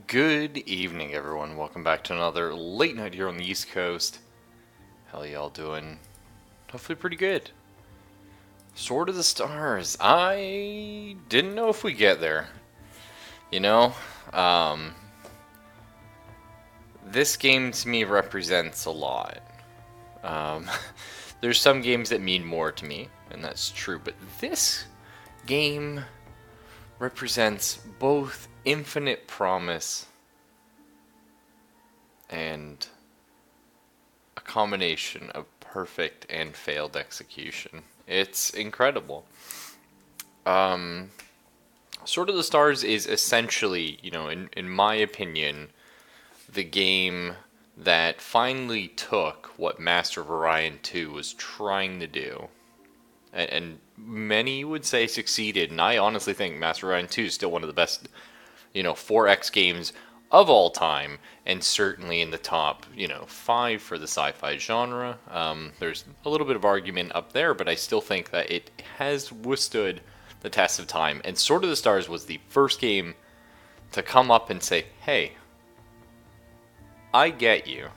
Good evening, everyone. Welcome back to another late night here on the East Coast. How y'all doing? Hopefully pretty good. Sword of the Stars. I didn't know if we get there. You know, um, this game to me represents a lot. Um, there's some games that mean more to me, and that's true, but this game represents both infinite promise and a combination of perfect and failed execution. It's incredible. Um, Sword of the Stars is essentially, in my opinion, the game that finally took what Master of Orion 2 was trying to do. And many would say succeeded, and I honestly think Master of Orion 2 is still one of the best, 4X games of all time, and certainly in the top, 5 for the sci-fi genre. There's a little bit of argument up there, but I still think that it has withstood the test of time. And Sword of the Stars was the first game to come up and say, hey, I get you,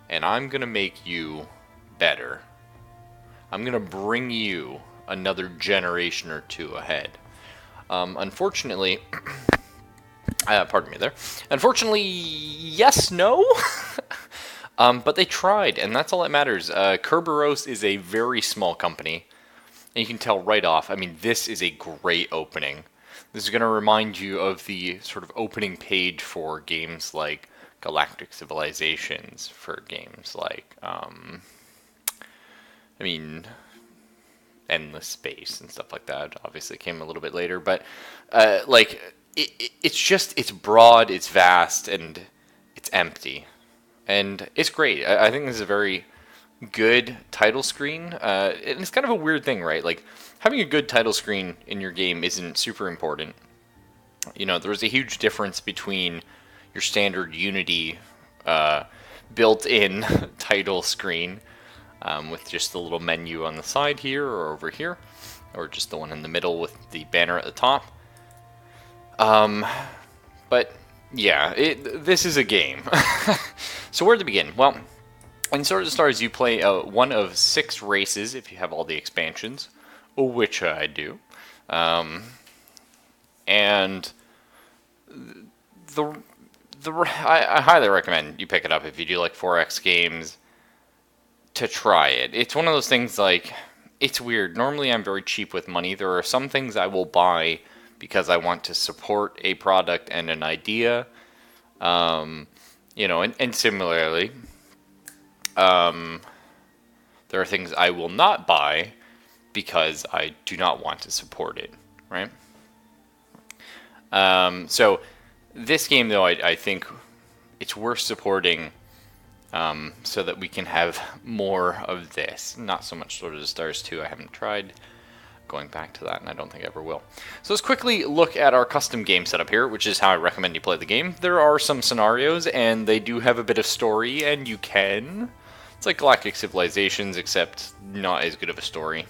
and I'm going to make you better. I'm going to bring you another generation or two ahead. Unfortunately, pardon me there. Unfortunately, yes, no. But they tried, and that's all that matters. Kerberos is a very small company, and you can tell right off. I mean, this is a great opening. This is going to remind you of the sort of opening page for games like Galactic Civilizations, for games like, Endless Space and stuff like that. Obviously, came a little bit later, but it's broad, it's vast, and it's empty, and it's great. I think this is a very good title screen, and it's kind of a weird thing, right? Like having a good title screen in your game isn't super important. There's a huge difference between your standard Unity built-in title screen with just the little menu on the side here or over here, or just the one in the middle with the banner at the top. But yeah, this is a game. So where to begin? Well, in Sword of the Stars, you play one of 6 races if you have all the expansions, which I do. And I highly recommend you pick it up if you do like 4X games to try it. It's one of those things like, it's weird. Normally I'm very cheap with money. There are some things I will buy because I want to support a product and an idea. And similarly, there are things I will not buy because I do not want to support it, right? So this game, though, I think it's worth supporting so that we can have more of this. Not so much Sword of the Stars 2. I haven't tried going back to that, and I don't think I ever will. So let's quickly look at our custom game setup here, which is how I recommend you play the game. There are some scenarios, and they do have a bit of story, and you can... It's like Galactic Civilizations, except not as good of a story.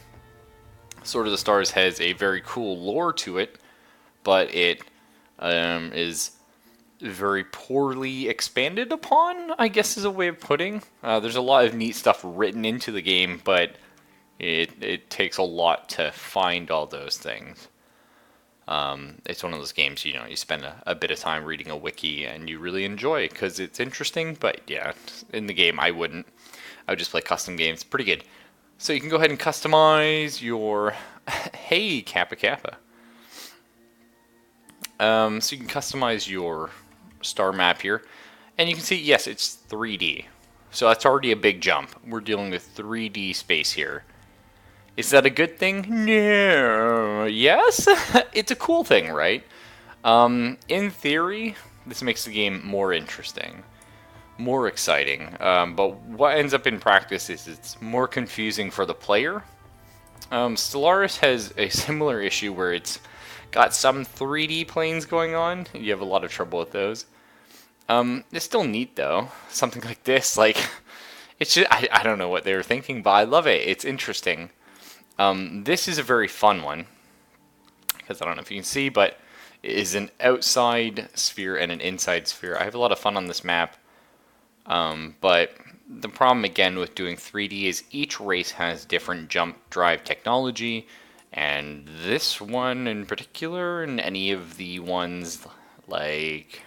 Sword of the Stars has a very cool lore to it, but it is very poorly expanded upon, I guess is a way of putting. There's a lot of neat stuff written into the game, but it takes a lot to find all those things. It's one of those games, you spend a bit of time reading a wiki and you really enjoy it because it's interesting, but yeah, in the game I wouldn't. I would just play custom games. Pretty good. So you can go ahead and customize your... Hey, Kappa Kappa. So you can customize your star map here, and you can see, yes, it's 3D. So that's already a big jump. We're dealing with 3D space here. Is that a good thing? No. Yes? It's a cool thing, right? In theory, this makes the game more interesting, more exciting. But what ends up in practice is it's more confusing for the player. Stellaris has a similar issue where it's got some 3D planes going on. You have a lot of trouble with those. It's still neat though. Something like this, like, it's just, I don't know what they were thinking, but I love it. It's interesting. This is a very fun one, because I don't know if you can see, but is an outside sphere and an inside sphere. I have a lot of fun on this map, but the problem again with doing 3D is each race has different jump drive technology, and this one in particular, and any of the ones like,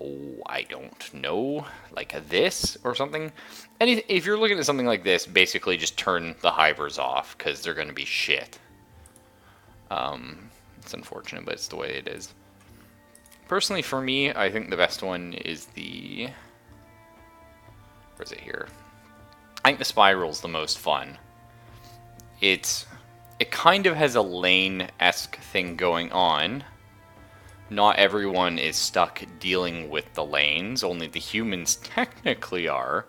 oh, I don't know, like this or something. If you're looking at something like this, basically just turn the hivers off because they're going to be shit. It's unfortunate, but it's the way it is. Personally, for me, I think the best one is the... Where is it here? I think the Spiral's the most fun. It kind of has a lane-esque thing going on. Not everyone is stuck dealing with the lanes, only the humans technically are.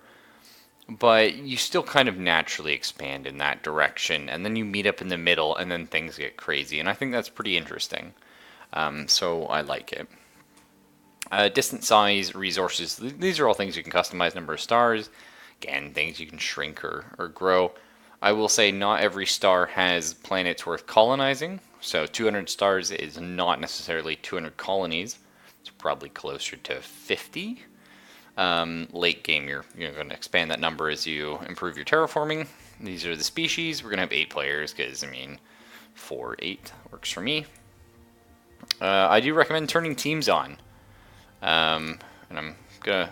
But you still kind of naturally expand in that direction, and then you meet up in the middle, and then things get crazy, and I think that's pretty interesting. So I like it. Distance size, resources, these are all things you can customize, number of stars, again, things you can shrink or grow. I will say not every star has planets worth colonizing, so 200 stars is not necessarily 200 colonies. It's probably closer to 50. Late game, you're going to expand that number as you improve your terraforming. These are the species. We're going to have 8 players because, I mean, 4, 8 works for me. I do recommend turning teams on. And I'm going to...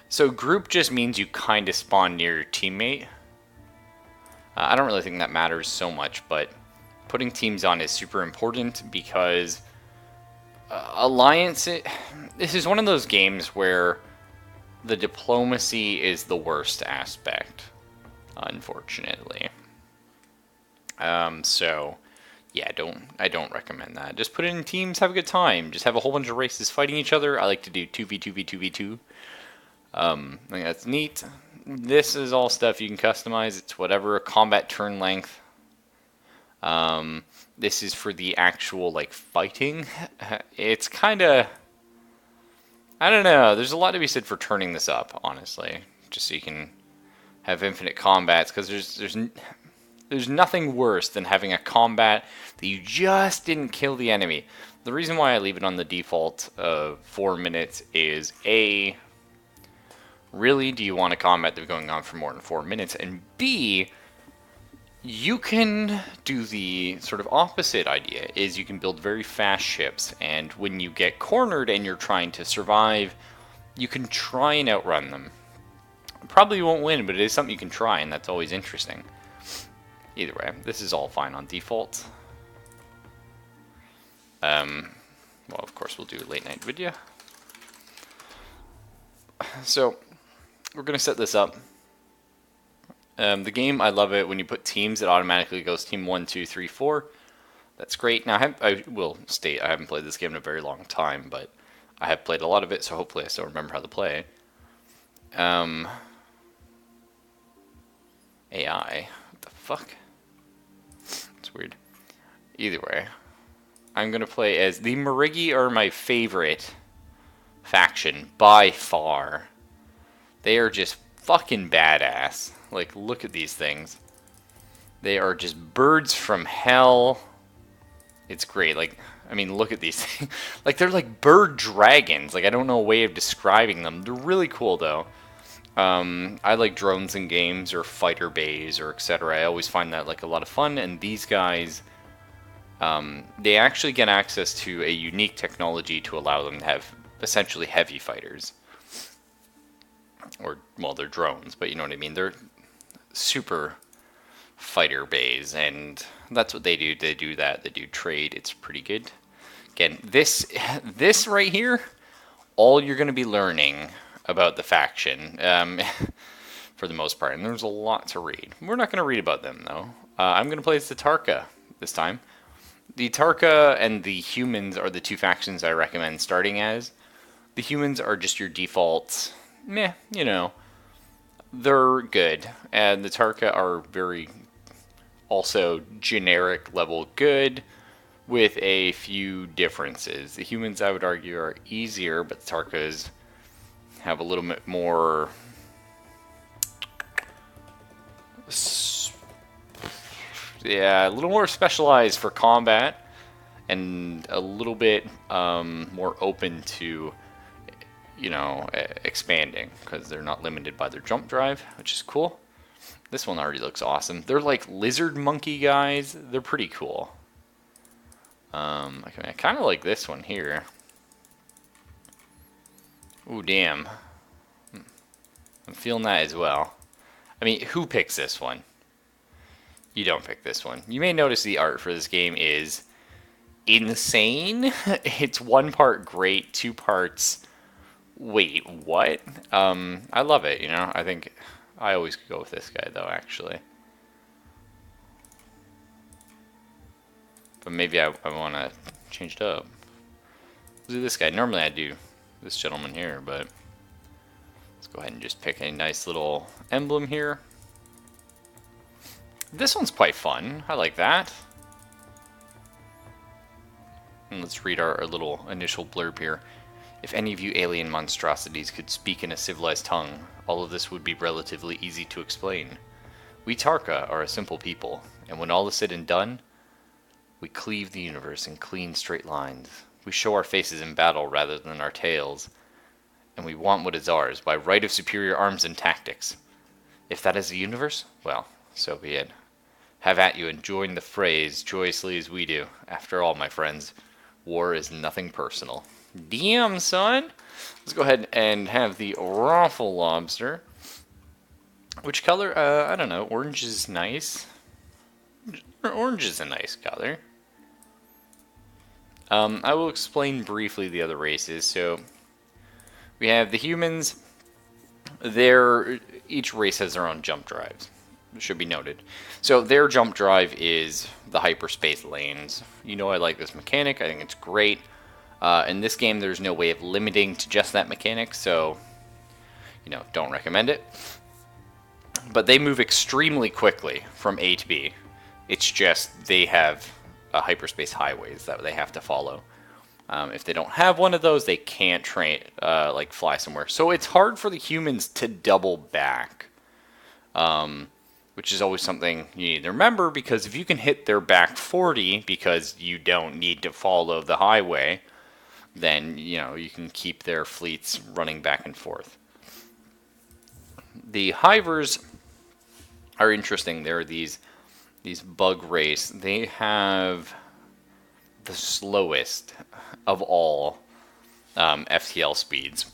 So group just means you kind of spawn near your teammate. I don't really think that matters so much, but putting teams on is super important because Alliance... This is one of those games where the diplomacy is the worst aspect, unfortunately. So, yeah, I don't recommend that. Just put it in teams, have a good time. Just have a whole bunch of races fighting each other. I like to do 2v2v2v2. I think that's neat. This is all stuff you can customize. It's whatever combat turn length. This is for the actual like fighting. It's kind of, I don't know. There's a lot to be said for turning this up, honestly, just so you can have infinite combats. Because there's nothing worse than having a combat that you just didn't kill the enemy. The reason why I leave it on the default of 4 minutes is A, really, do you want a combat that's going on for more than 4 minutes? And B, you can do the sort of opposite idea, is you can build very fast ships, and when you get cornered and you're trying to survive, you can try and outrun them. Probably won't win, but it is something you can try, and that's always interesting. Either way, this is all fine on default. Well, of course, we'll do a late night video. So, we're going to set this up. The game, I love it when you put teams, it automatically goes team 1, 2, 3, 4. That's great. Now, I will state I haven't played this game in a very long time, but I have played a lot of it, so hopefully I still remember how to play. AI. What the fuck? It's weird. Either way, I'm going to play as... The Marigi are my favorite faction, by far. They are just fucking badass. Like, look at these things. They are just birds from hell. It's great. Like, I mean, look at these things. Like, they're like bird dragons. Like, I don't know a way of describing them. They're really cool, though. I like drones in games or fighter bays or etc. I always find that like a lot of fun. And these guys, they actually get access to a unique technology to allow them to have essentially heavy fighters. Or, well, they're drones, but you know what I mean. They're super fighter bays, and that's what they do. They do that. They do trade. It's pretty good. Again, this right here, all you're going to be learning about the faction, for the most part. And there's a lot to read. We're not going to read about them, though. I'm going to play as the Tarka this time. The Tarka and the humans are the two factions I recommend starting as. The humans are just your default... meh, you know, they're good, and the Tarka are very also generic level good with a few differences. The humans, I would argue, are easier, but the Tarkas have a little bit more a little more specialized for combat, and a little bit more open to, expanding because they're not limited by their jump drive, which is cool. This one already looks awesome. They're like lizard monkey guys. They're pretty cool. I kind of like this one here. Ooh, damn. I'm feeling that as well. I mean, who picks this one? You don't pick this one. You may notice the art for this game is insane. It's 1 part great, 2 parts. Wait, what? I love it, I think I always go with this guy, though, actually. But maybe I want to change it up. Let's do this guy. Normally I do this gentleman here, but let's go ahead and just pick a nice little emblem here. This one's quite fun. I like that. And let's read our little initial blurb here. If any of you alien monstrosities could speak in a civilized tongue, all of this would be relatively easy to explain. We Tarka are a simple people, and when all is said and done, we cleave the universe in clean, straight lines. We show our faces in battle rather than our tails, and we want what is ours by right of superior arms and tactics. If that is the universe, well, so be it. Have at you and join the fray as joyously as we do. After all, my friends, war is nothing personal. Damn, son! Let's go ahead and have the Raffle Lobster. Which color? I don't know. Orange is nice. Orange is a nice color. I will explain briefly the other races. So, we have the humans. Each race has their own jump drives. It should be noted. So, their jump drive is the hyperspace lanes. I like this mechanic. I think it's great. In this game, there's no way of limiting to just that mechanic, so, don't recommend it. But they move extremely quickly from A to B. It's just they have hyperspace highways that they have to follow. If they don't have one of those, they can't fly somewhere. So it's hard for the humans to double back, which is always something you need to remember, because if you can hit their back 40 because you don't need to follow the highway, then you can keep their fleets running back and forth. The Hivers are interesting. They're these bug race. They have the slowest of all FTL speeds.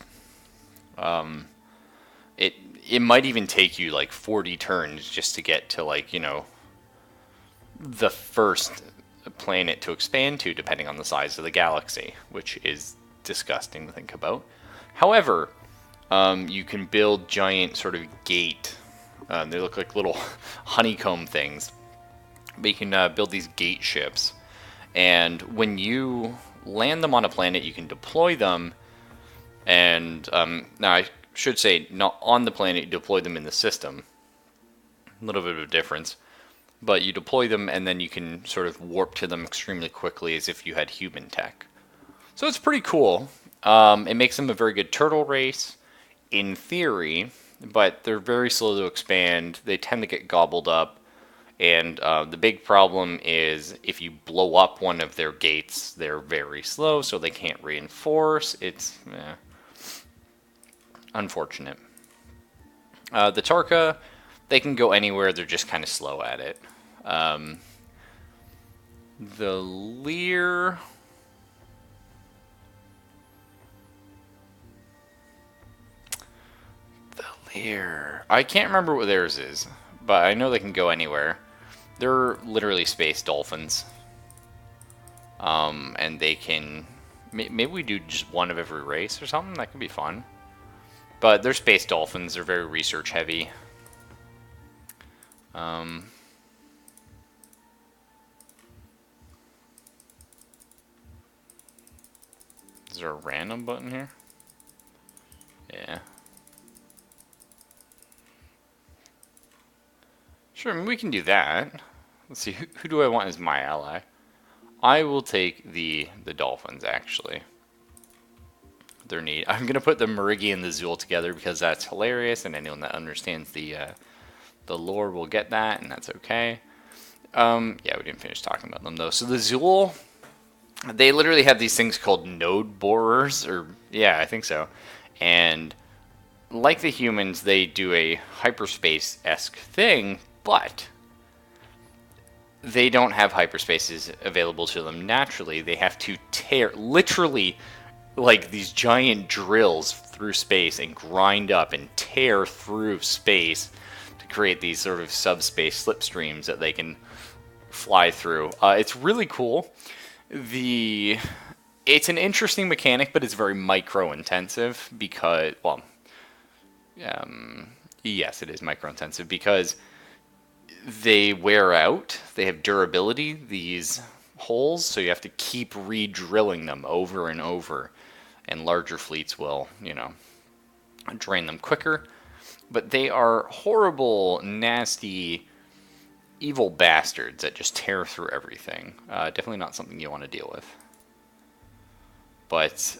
It might even take you like 40 turns just to get to the first planet to expand to, depending on the size of the galaxy, which is disgusting to think about. However, you can build giant sort of gate. They look like little honeycomb things. But you can build these gate ships. And when you land them on a planet, you can deploy them. And now I should say, not on the planet, you deploy them in the system. A little bit of a difference. But you deploy them, and then you can sort of warp to them extremely quickly as if you had human tech. So it's pretty cool. It makes them a very good turtle race, in theory, but they're very slow to expand. They tend to get gobbled up, and the big problem is if you blow up one of their gates, they're very slow, so they can't reinforce. It's unfortunate. The Tarka, they can go anywhere, they're just kind of slow at it. The Lear... I can't remember what theirs is, but I know they can go anywhere. They're literally space dolphins. And they can... Maybe we do just one of every race or something? That could be fun. But they're space dolphins. They're very research heavy. Is there a random button here? Yeah. Sure, I mean, we can do that. Let's see, who do I want as my ally? I will take the dolphins, actually. They're neat. I'm going to put the Marigi and the Zool together because that's hilarious, and anyone that understands the lore will get that, and that's okay. Yeah, we didn't finish talking about them, though. So the Zool, They literally have these things called node borers, or yeah, I think so. And like the humans, they do a hyperspace-esque thing, but they don't have hyperspaces available to them naturally. They have to tear, literally, like these giant drills through space and grind up and tear through space to create these sort of subspace slipstreams that they can fly through. It's really cool. The It's an interesting mechanic, but it's very micro intensive because, well, yes, it is micro intensive because they wear out. They have durability, these holes, so you have to keep re-drilling them over and over. And larger fleets will, drain them quicker. But they are horrible, nasty, evil bastards that just tear through everything. Definitely not something you want to deal with. But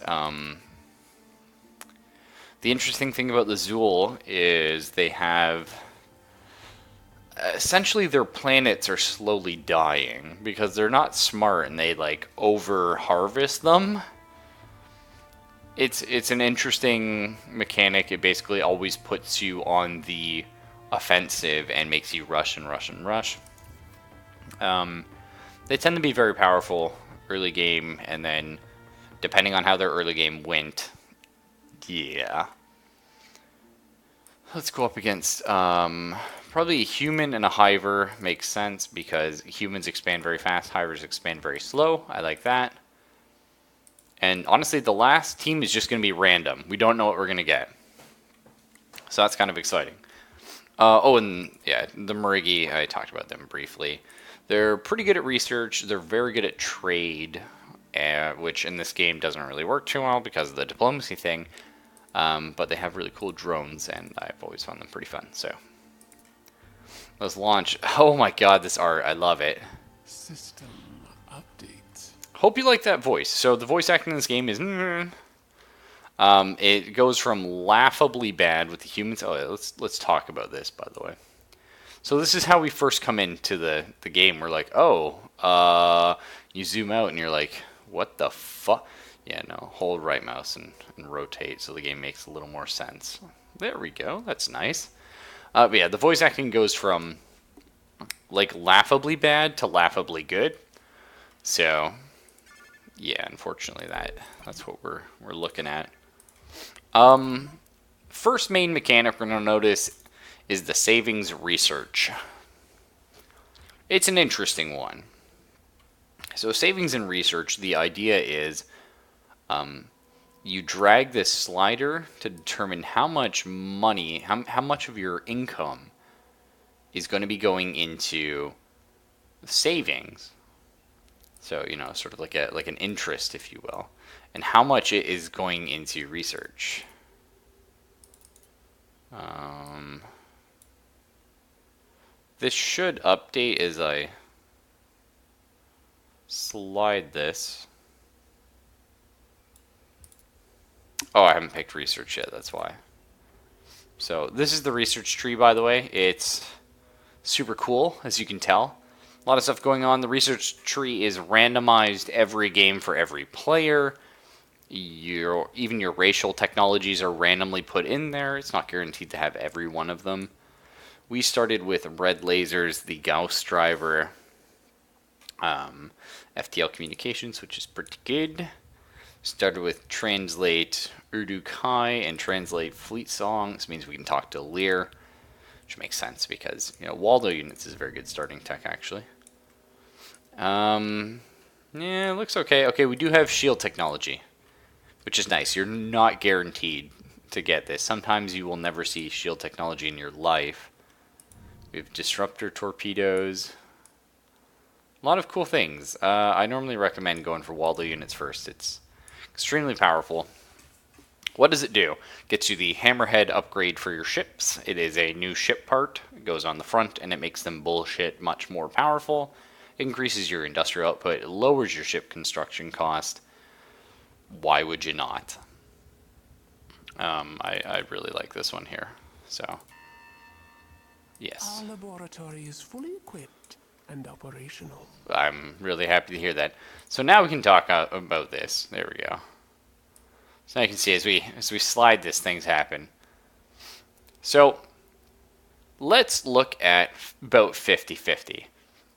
the interesting thing about the Zool is they have essentially their planets are slowly dying because they're not smart and they like over harvest them. It's an interesting mechanic. It basically always puts you on the offensive and makes you rush and rush and rush. They tend to be very powerful early game, and then depending on how their early game went, yeah. Let's go up against probably a human and a hiver makes sense because humans expand very fast, hivers expand very slow. I like that. And honestly, the last team is just going to be random. We don't know what we're going to get. So that's kind of exciting. And yeah, the Marigi, I talked about them briefly. They're pretty good at research. They're very good at trade, which in this game doesn't really work too well because of the diplomacy thing. But they have really cool drones, and I've always found them pretty fun. So let's launch. Oh my god, this art. I love it. System update. Hope you like that voice. So the voice acting in this game is... it goes from laughably bad with the humans. Oh, let's talk about this, by the way. So this is how we first come into the game. We're like, you zoom out and you're like, what the fuck? Yeah, no, hold right mouse and rotate so the game makes a little more sense. There we go. That's nice. But yeah, the voice acting goes from like laughably bad to laughably good. So yeah, unfortunately that's what we're looking at. First main mechanic we're going to notice is the savings research. It's an interesting one. So savings and research, the idea is you drag this slider to determine how much money, how much of your income is going to be going into savings. So, sort of like an interest, if you will, and how much it is going into research. This should update as I slide this. Oh, I haven't picked research yet, that's why. So this is the research tree, by the way. It's super cool, as you can tell. A lot of stuff going on. The research tree is randomized every game for every player. Even your racial technologies are randomly put in there. It's not guaranteed to have every one of them. We started with red lasers, the Gauss driver, FTL communications, which is pretty good. Started with translate Urdu Kai and translate Fleet Song. This means we can talk to Lear, which makes sense because Waldo units is a very good starting tech actually. Yeah, it looks okay. Okay, we do have shield technology, which is nice. You're not guaranteed to get this. Sometimes you will never see shield technology in your life. We have disruptor torpedoes. A lot of cool things. I normally recommend going for Waldo units first. It's extremely powerful. What does it do? Gets you the hammerhead upgrade for your ships. It is a new ship part. It goes on the front and it makes them bullshit much more powerful. It increases your industrial output. It lowers your ship construction cost. Why would you not? I really like this one here. So, yes. Our laboratory is fully equipped. and operational. I'm really happy to hear that. So now we can talk about this. There we go. So now you can see as we slide this, things happen. So let's look at about 50-50.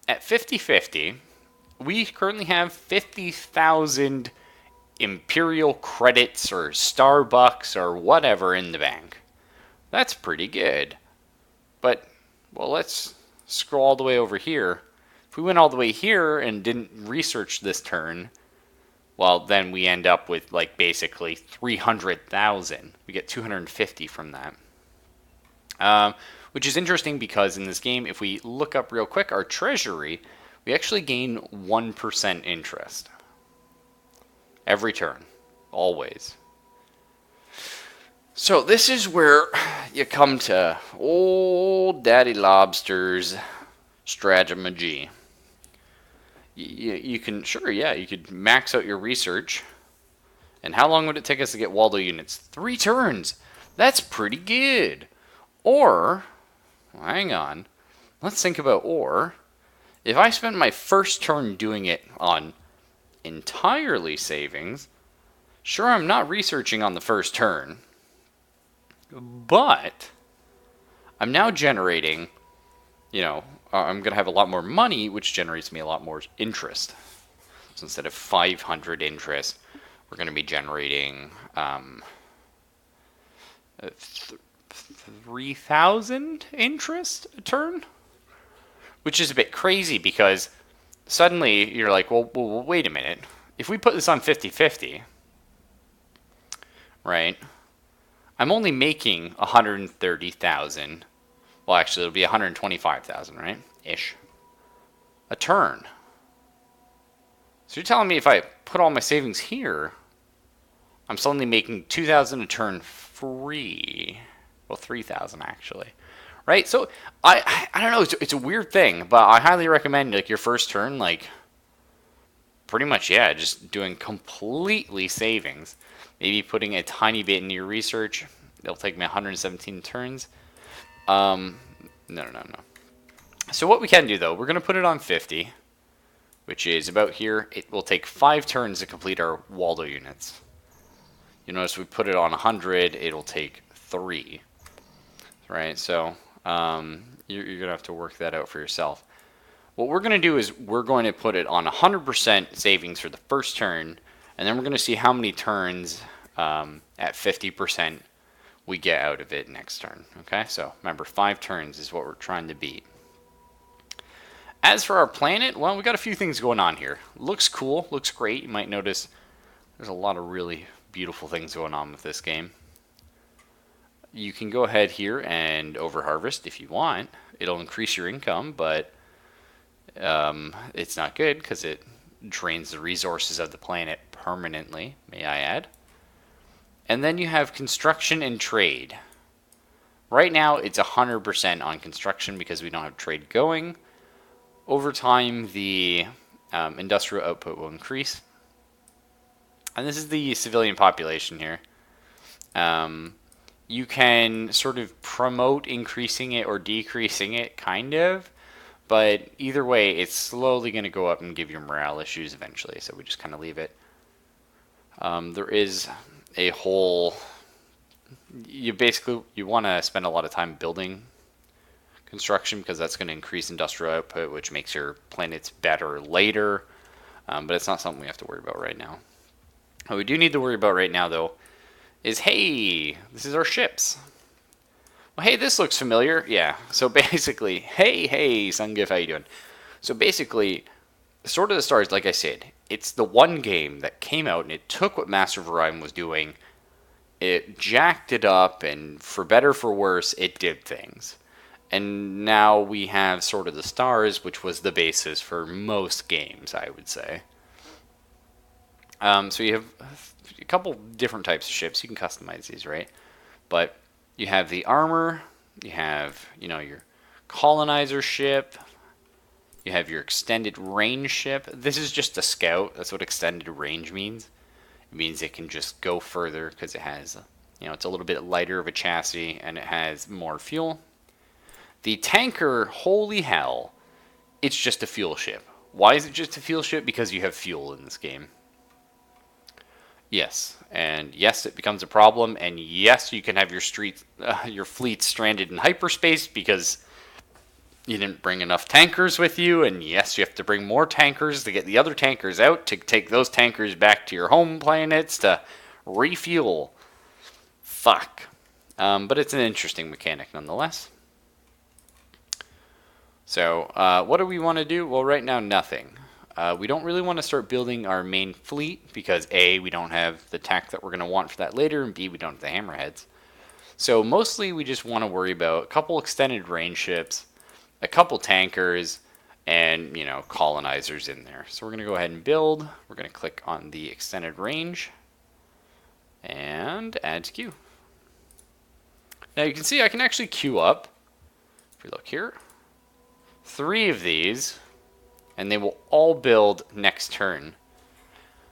At 50-50, we currently have 50,000 Imperial credits or Starbucks or whatever in the bank. That's pretty good. But, well, let's scroll all the way over here. If we went all the way here and didn't research this turn, well, then we end up with, like, basically 300,000. We get 250 from that. Which is interesting because in this game, if we look up real quick, our treasury, we actually gain 1% interest. Every turn. Always. So this is where you come to old Daddy Lobster's strategy. You can, sure, yeah, you could max out your research. And how long would it take us to get Waldo units? 3 turns. That's pretty good. Or, hang on, let's think about or. If I spend my first turn doing it on entirely savings, sure, I'm not researching on the first turn, but I'm now generating, I'm going to have a lot more money, which generates me a lot more interest. So instead of 500 interest, we're going to be generating 3,000 interest a turn, which is a bit crazy because suddenly you're like, well, wait a minute. If we put this on 50-50, right, I'm only making 130,000. Well, actually, it'll be 125,000, right? Ish. A turn. So you're telling me if I put all my savings here, I'm suddenly making 2,000 a turn free. Well, 3,000 actually. Right? So I don't know, it's a weird thing, but I highly recommend like your first turn, like pretty much, yeah, just doing completely savings. Maybe putting a tiny bit into your research. It'll take me 117 turns. No. So what we can do though, we're gonna put it on 50, which is about here. It will take 5 turns to complete our Waldo units. You notice we put it on 100, it'll take 3. Right, so you're going to have to work that out for yourself. What we're going to do is we're going to put it on 100% savings for the first turn, and then we're going to see how many turns at 50% we get out of it next turn. Okay, so remember, 5 turns is what we're trying to beat. As for our planet, well, we got a few things going on here. Looks cool, looks great. You might notice there's a lot of really beautiful things going on with this game. You can go ahead here and overharvest if you want. It'll increase your income, but it's not good because it drains the resources of the planet permanently, may I add. And then you have construction and trade. Right now, it's 100% on construction because we don't have trade going. Over time, the industrial output will increase. And this is the civilian population here. You can sort of promote increasing it or decreasing it, kind of. But either way, it's slowly going to go up and give you morale issues eventually. So we just kind of leave it. There is a whole... You want to spend a lot of time building construction because that's going to increase industrial output, which makes your planets better later. But it's not something we have to worry about right now. What we do need to worry about right now, though, is, hey, this is our ships. Well, hey, this looks familiar. Yeah, so basically, hey, Sungif, how you doing? So basically, Sword of the Stars, like I said, it's the one game that came out and it took what Master of Orion was doing, it jacked it up, and for better for worse, it did things. And now we have Sword of the Stars, which was the basis for most games, I would say. So you have a couple different types of ships. You can customize these, right? But you have the armor, you have, your colonizer ship, you have your extended range ship. This is just a scout. That's what extended range means. It means it can just go further because it has, it's a little bit lighter of a chassis and it has more fuel. The tanker, holy hell, it's just a fuel ship. Why is it just a fuel ship? Because you have fuel in this game. Yes, and yes, it becomes a problem, and yes, you can have your fleet stranded in hyperspace because you didn't bring enough tankers with you, and yes, you have to bring more tankers to get the other tankers out to take those tankers back to your home planets to refuel. Fuck. But it's an interesting mechanic nonetheless. So, what do we want to do? Well, right now, nothing. We don't really want to start building our main fleet because A, we don't have the tech that we're going to want for that later, and B, we don't have the hammerheads. So mostly we just want to worry about a couple extended range ships, a couple tankers, and, you know, colonizers in there. So we're going to go ahead and build. We're going to click on the extended range and add to queue. Now you can see I can actually queue up, if we look here, 3 of these, and they will all build next turn.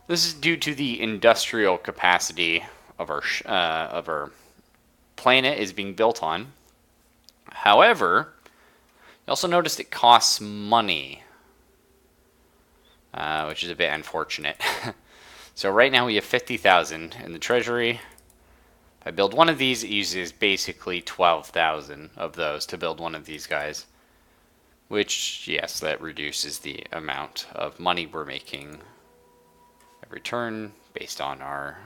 This is due to the industrial capacity of our planet is being built on. However, you also noticed it costs money, which is a bit unfortunate. So right now we have 50,000 in the treasury. If I build one of these, it uses basically 12,000 of those to build one of these guys. Which, yes, that reduces the amount of money we're making every turn based on our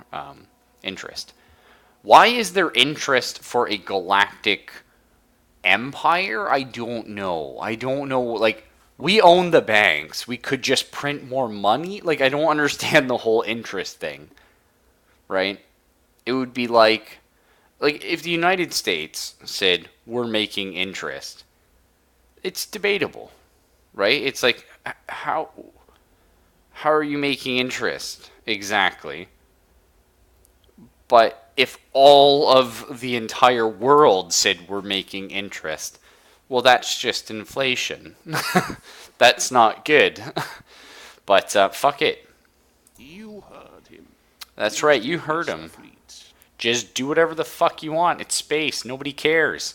interest. Why is there interest for a galactic empire? I don't know. Like, we own the banks. We could just print more money. Like, I don't understand the whole interest thing. Right? It would be like if the United States said, we're making interest, it's debatable, right? It's like, how are you making interest exactly? But if all of the entire world said we're making interest, well, that's just inflation. That's not good. But fuck it. You heard him. That's right, you heard him. Just do whatever the fuck you want. It's space. Nobody cares.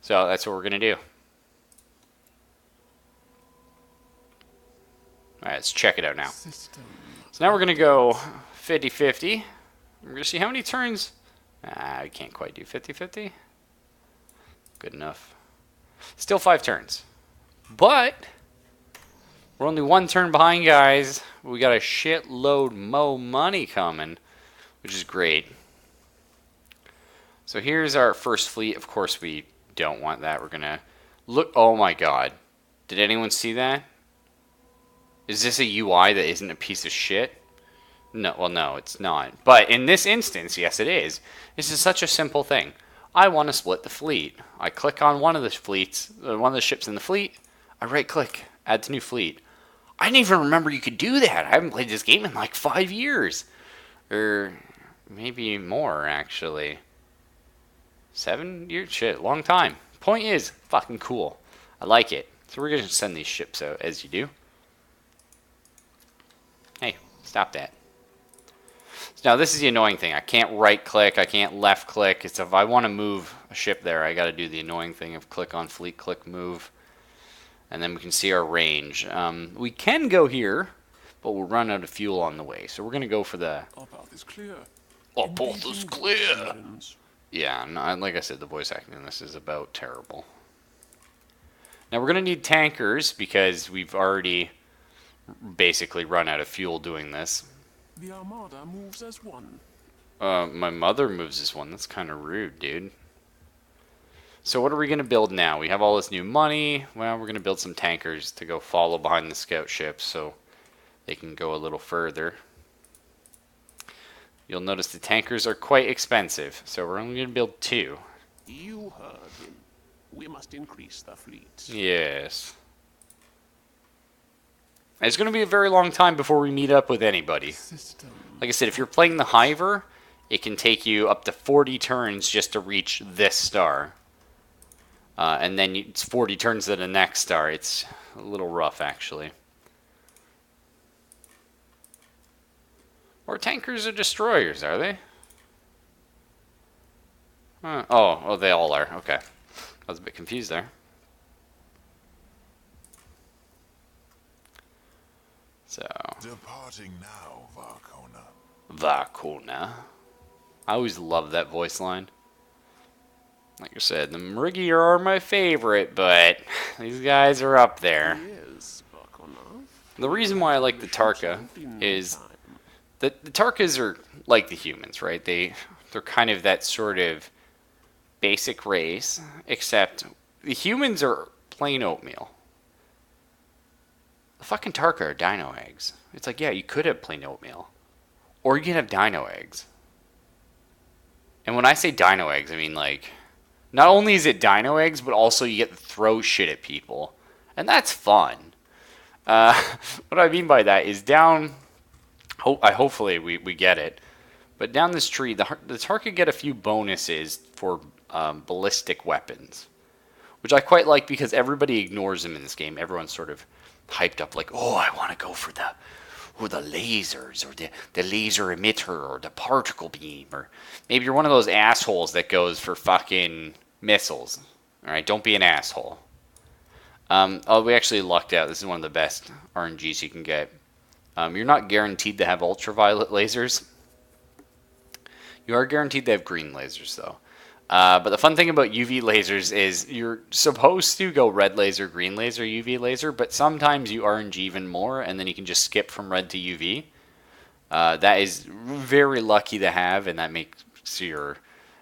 So that's what we're going to do. Alright, let's check it out now. System. So now we're going to go 50-50. We're going to see how many turns. I can't quite do 50-50. Good enough. Still 5 turns. But we're only 1 turn behind, guys. We got a shitload mo money coming, which is great. So here's our first fleet. Of course, we don't want that. We're going to look. Oh my god. Did anyone see that? Is this a UI that isn't a piece of shit? No, well, no, it's not. But in this instance, yes, it is. This is such a simple thing. I want to split the fleet. I click on one of the fleets, one of the ships in the fleet. I right-click, add to new fleet. I didn't even remember you could do that. I haven't played this game in like 5 years. Or maybe more, actually. 7 years? Shit, long time. Point is, fucking cool. I like it. So we're going to send these ships out, as you do. Hey, stop that. So now this is the annoying thing. I can't right-click. I can't left-click. It's if I want to move a ship there, I got to do the annoying thing of click on fleet, click move. And then we can see our range. We can go here, but we'll run out of fuel on the way. So we're going to go for the... Our path is clear. Our path is clear. Friends. Yeah, no, like I said, the voice acting in this is about terrible. Now we're going to need tankers because we've already basically run out of fuel doing this. The Armada moves as one. My mother moves as one. That's kind of rude, dude. So what are we going to build now? We have all this new money. Well, we're going to build some tankers to go follow behind the scout ships so they can go a little further. You'll notice the tankers are quite expensive, so we're only going to build 2. You heard him. We must increase the fleet. Yes. It's going to be a very long time before we meet up with anybody. System. Like I said, if you're playing the Hiver, it can take you up to 40 turns just to reach this star. And then it's 40 turns to the next star. It's a little rough, actually. Or tankers or destroyers, are they? Oh, they all are. Okay. I was a bit confused there. So, Departing now, Varkona. Vakuna. I always love that voice line. Like I said, the Mrigi are my favorite, but these guys are up there. Yes, Varkona. The reason why I like the Tarka is that the Tarkas are like the humans, right? They're kind of that sort of basic race, except the humans are plain oatmeal. The fucking Tarka are dino eggs. It's like, yeah, you could have plain oatmeal. Or you can have dino eggs. And when I say dino eggs, I mean like, not only is it dino eggs, but also you get to throw shit at people. And that's fun. What I mean by that is hopefully we get it. But down this tree, the Tarka get a few bonuses for ballistic weapons. Which I quite like because everybody ignores them in this game. Everyone's sort of hyped up like, oh, I want to go for the lasers, or the laser emitter, or the particle beam, or maybe you're one of those assholes that goes for fucking missiles. Alright, don't be an asshole. We actually lucked out. This is one of the best RNGs you can get. You're not guaranteed to have ultraviolet lasers. You are guaranteed to have green lasers, though. But the fun thing about UV lasers is you're supposed to go red laser, green laser, UV laser, but sometimes you RNG even more, and then you can just skip from red to UV. That is very lucky to have, and that makes your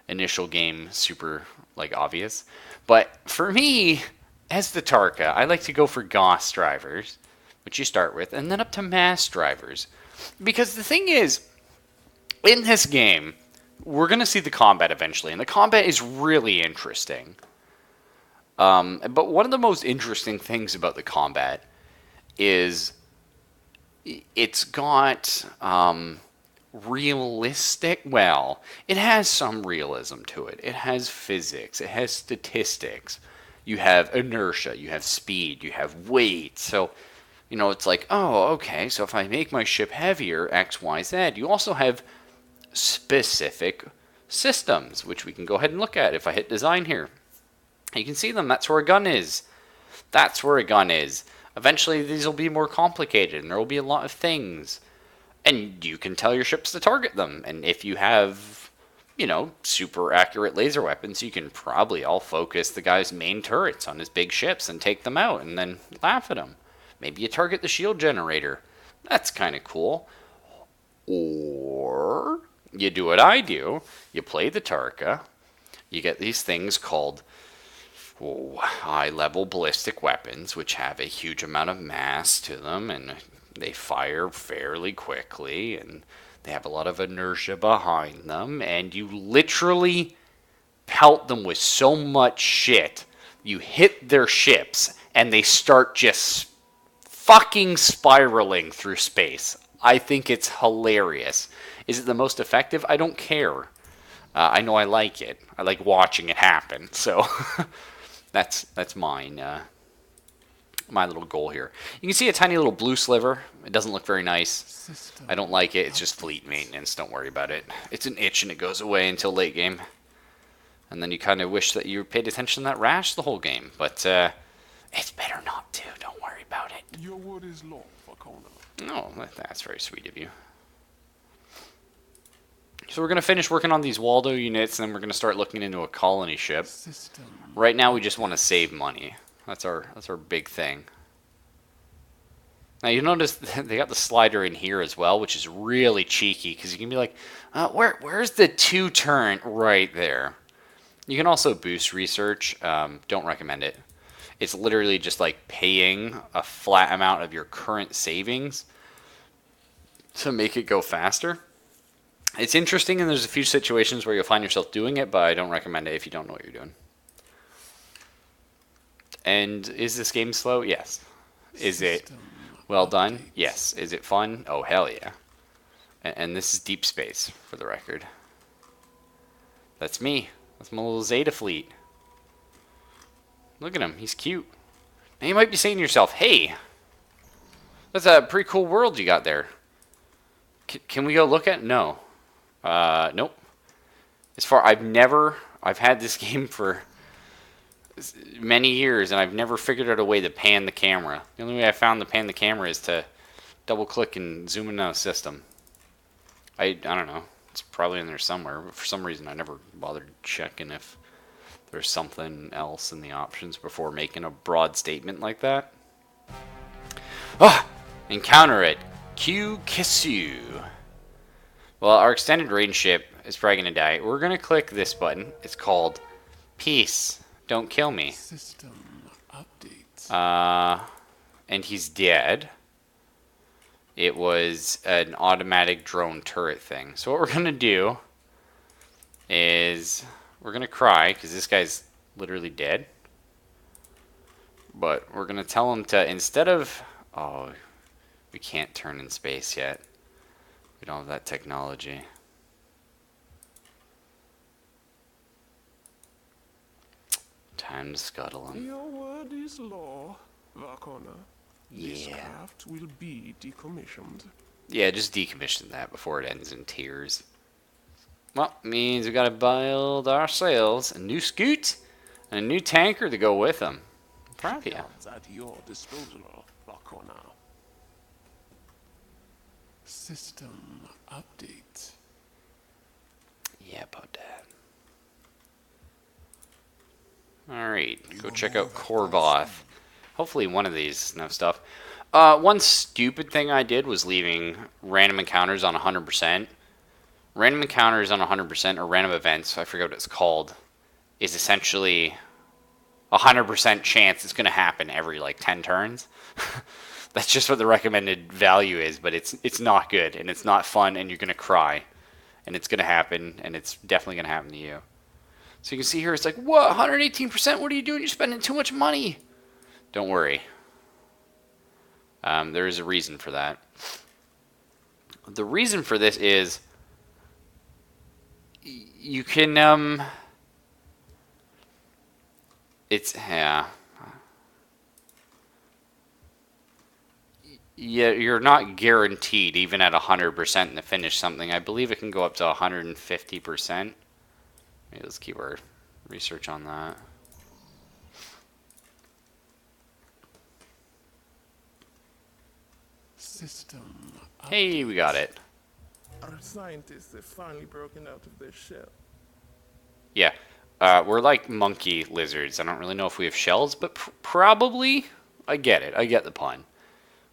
initial game super obvious. But for me, as the Tarka, I like to go for Gauss drivers, which you start with, and then up to mass drivers. Because the thing is, in this game, we're going to see the combat eventually, and the combat is really interesting. But one of the most interesting things about the combat is it's got realistic, well, it has some realism to it. It has physics, it has statistics. You have inertia, you have speed, you have weight. So, it's like, oh, okay, so if I make my ship heavier, X, Y, Z, you also have specific systems, which we can go ahead and look at. If I hit design here, you can see them. That's where a gun is. That's where a gun is. Eventually, these will be more complicated, and there will be a lot of things. And you can tell your ships to target them. And if you have, super accurate laser weapons, you can probably all focus the guy's main turrets on his big ships and take them out and then laugh at him. Maybe you target the shield generator. That's kind of cool. Or you do what I do. You play the Tarka. You get these things called high-level ballistic weapons, which have a huge amount of mass to them, and they fire fairly quickly, and they have a lot of inertia behind them, and you literally pelt them with so much shit. You hit their ships, and they start just fucking spiraling through space. I think it's hilarious. Is it the most effective? I don't care. I know I like it. I like watching it happen. So that's mine. My little goal here. You can see a tiny little blue sliver. It doesn't look very nice. I don't like it. It's just fleet maintenance. Don't worry about it. It's an itch and it goes away until late game. And then you kind of wish that you paid attention to that rash the whole game. But it's better not to. Don't worry about it. Your word is law, Varkona. No, that's very sweet of you. So we're going to finish working on these Waldo units, and then we're going to start looking into a colony ship. Right now we just want to save money. That's our big thing. Now you notice they got the slider in here as well, which is really cheeky, because you can be like, where's the 2-turn? Right there. You can also boost research. Don't recommend it. It's literally just like paying a flat amount of your current savings to make it go faster. It's interesting, and there's a few situations where you'll find yourself doing it, but I don't recommend it if you don't know what you're doing. And is this game slow? Yes. Is it well done? Yes. Is it fun? Oh, hell yeah. And this is Deep Space, for the record. That's me. That's my little Zeta fleet. Look at him. He's cute. Now you might be saying to yourself, hey, that's a pretty cool world you got there. Can we go look at it? No. Nope. I've had this game for many years, and I've never figured out a way to pan the camera. The only way I found to pan the camera is to double click and zoom in on a system. I don't know. It's probably in there somewhere, but for some reason I never bothered checking if there's something else in the options before making a broad statement like that. Ah! Encounter it. Q Kisu. Well, our extended range ship is probably going to die. We're going to click this button. It's called Peace. Don't kill me. System update. And he's dead. It was an automatic drone turret thing. So what we're going to do is we're going to cry because this guy's literally dead. But we're going to tell him to, instead of... Oh, we can't turn in space yet. We don't have that technology. Time to scuttle him. Your word is law, Varkona. This Yeah. craft will be decommissioned. Yeah, just decommission that before it ends in tears. Well, means we gotta build ourselves a new scoot and a new tanker to go with them. Proud of you. It's at your disposal, Varkona. System update. Yeah, about that. Alright, go check out Korvoth. Hopefully one of these is enough stuff. One stupid thing I did was leaving random encounters on 100%. Random encounters on 100%, or random events, I forget what it's called, is essentially 100% chance it's going to happen every like 10 turns. That's just what the recommended value is, but it's not good, and it's not fun, and you're going to cry. And it's going to happen, and it's definitely going to happen to you. So you can see here, it's like, what, 118%? What are you doing? You're spending too much money. Don't worry. There is a reason for that. The reason for this is you can, it's, yeah. Yeah, you're not guaranteed even at 100% to finish something. I believe it can go up to 150%. Maybe let's keep our research on that. System Hey, we got it. Our scientists have finally broken out of their shell. Yeah, we're like monkey lizards. I don't really know if we have shells, but probably. I get it. I get the pun.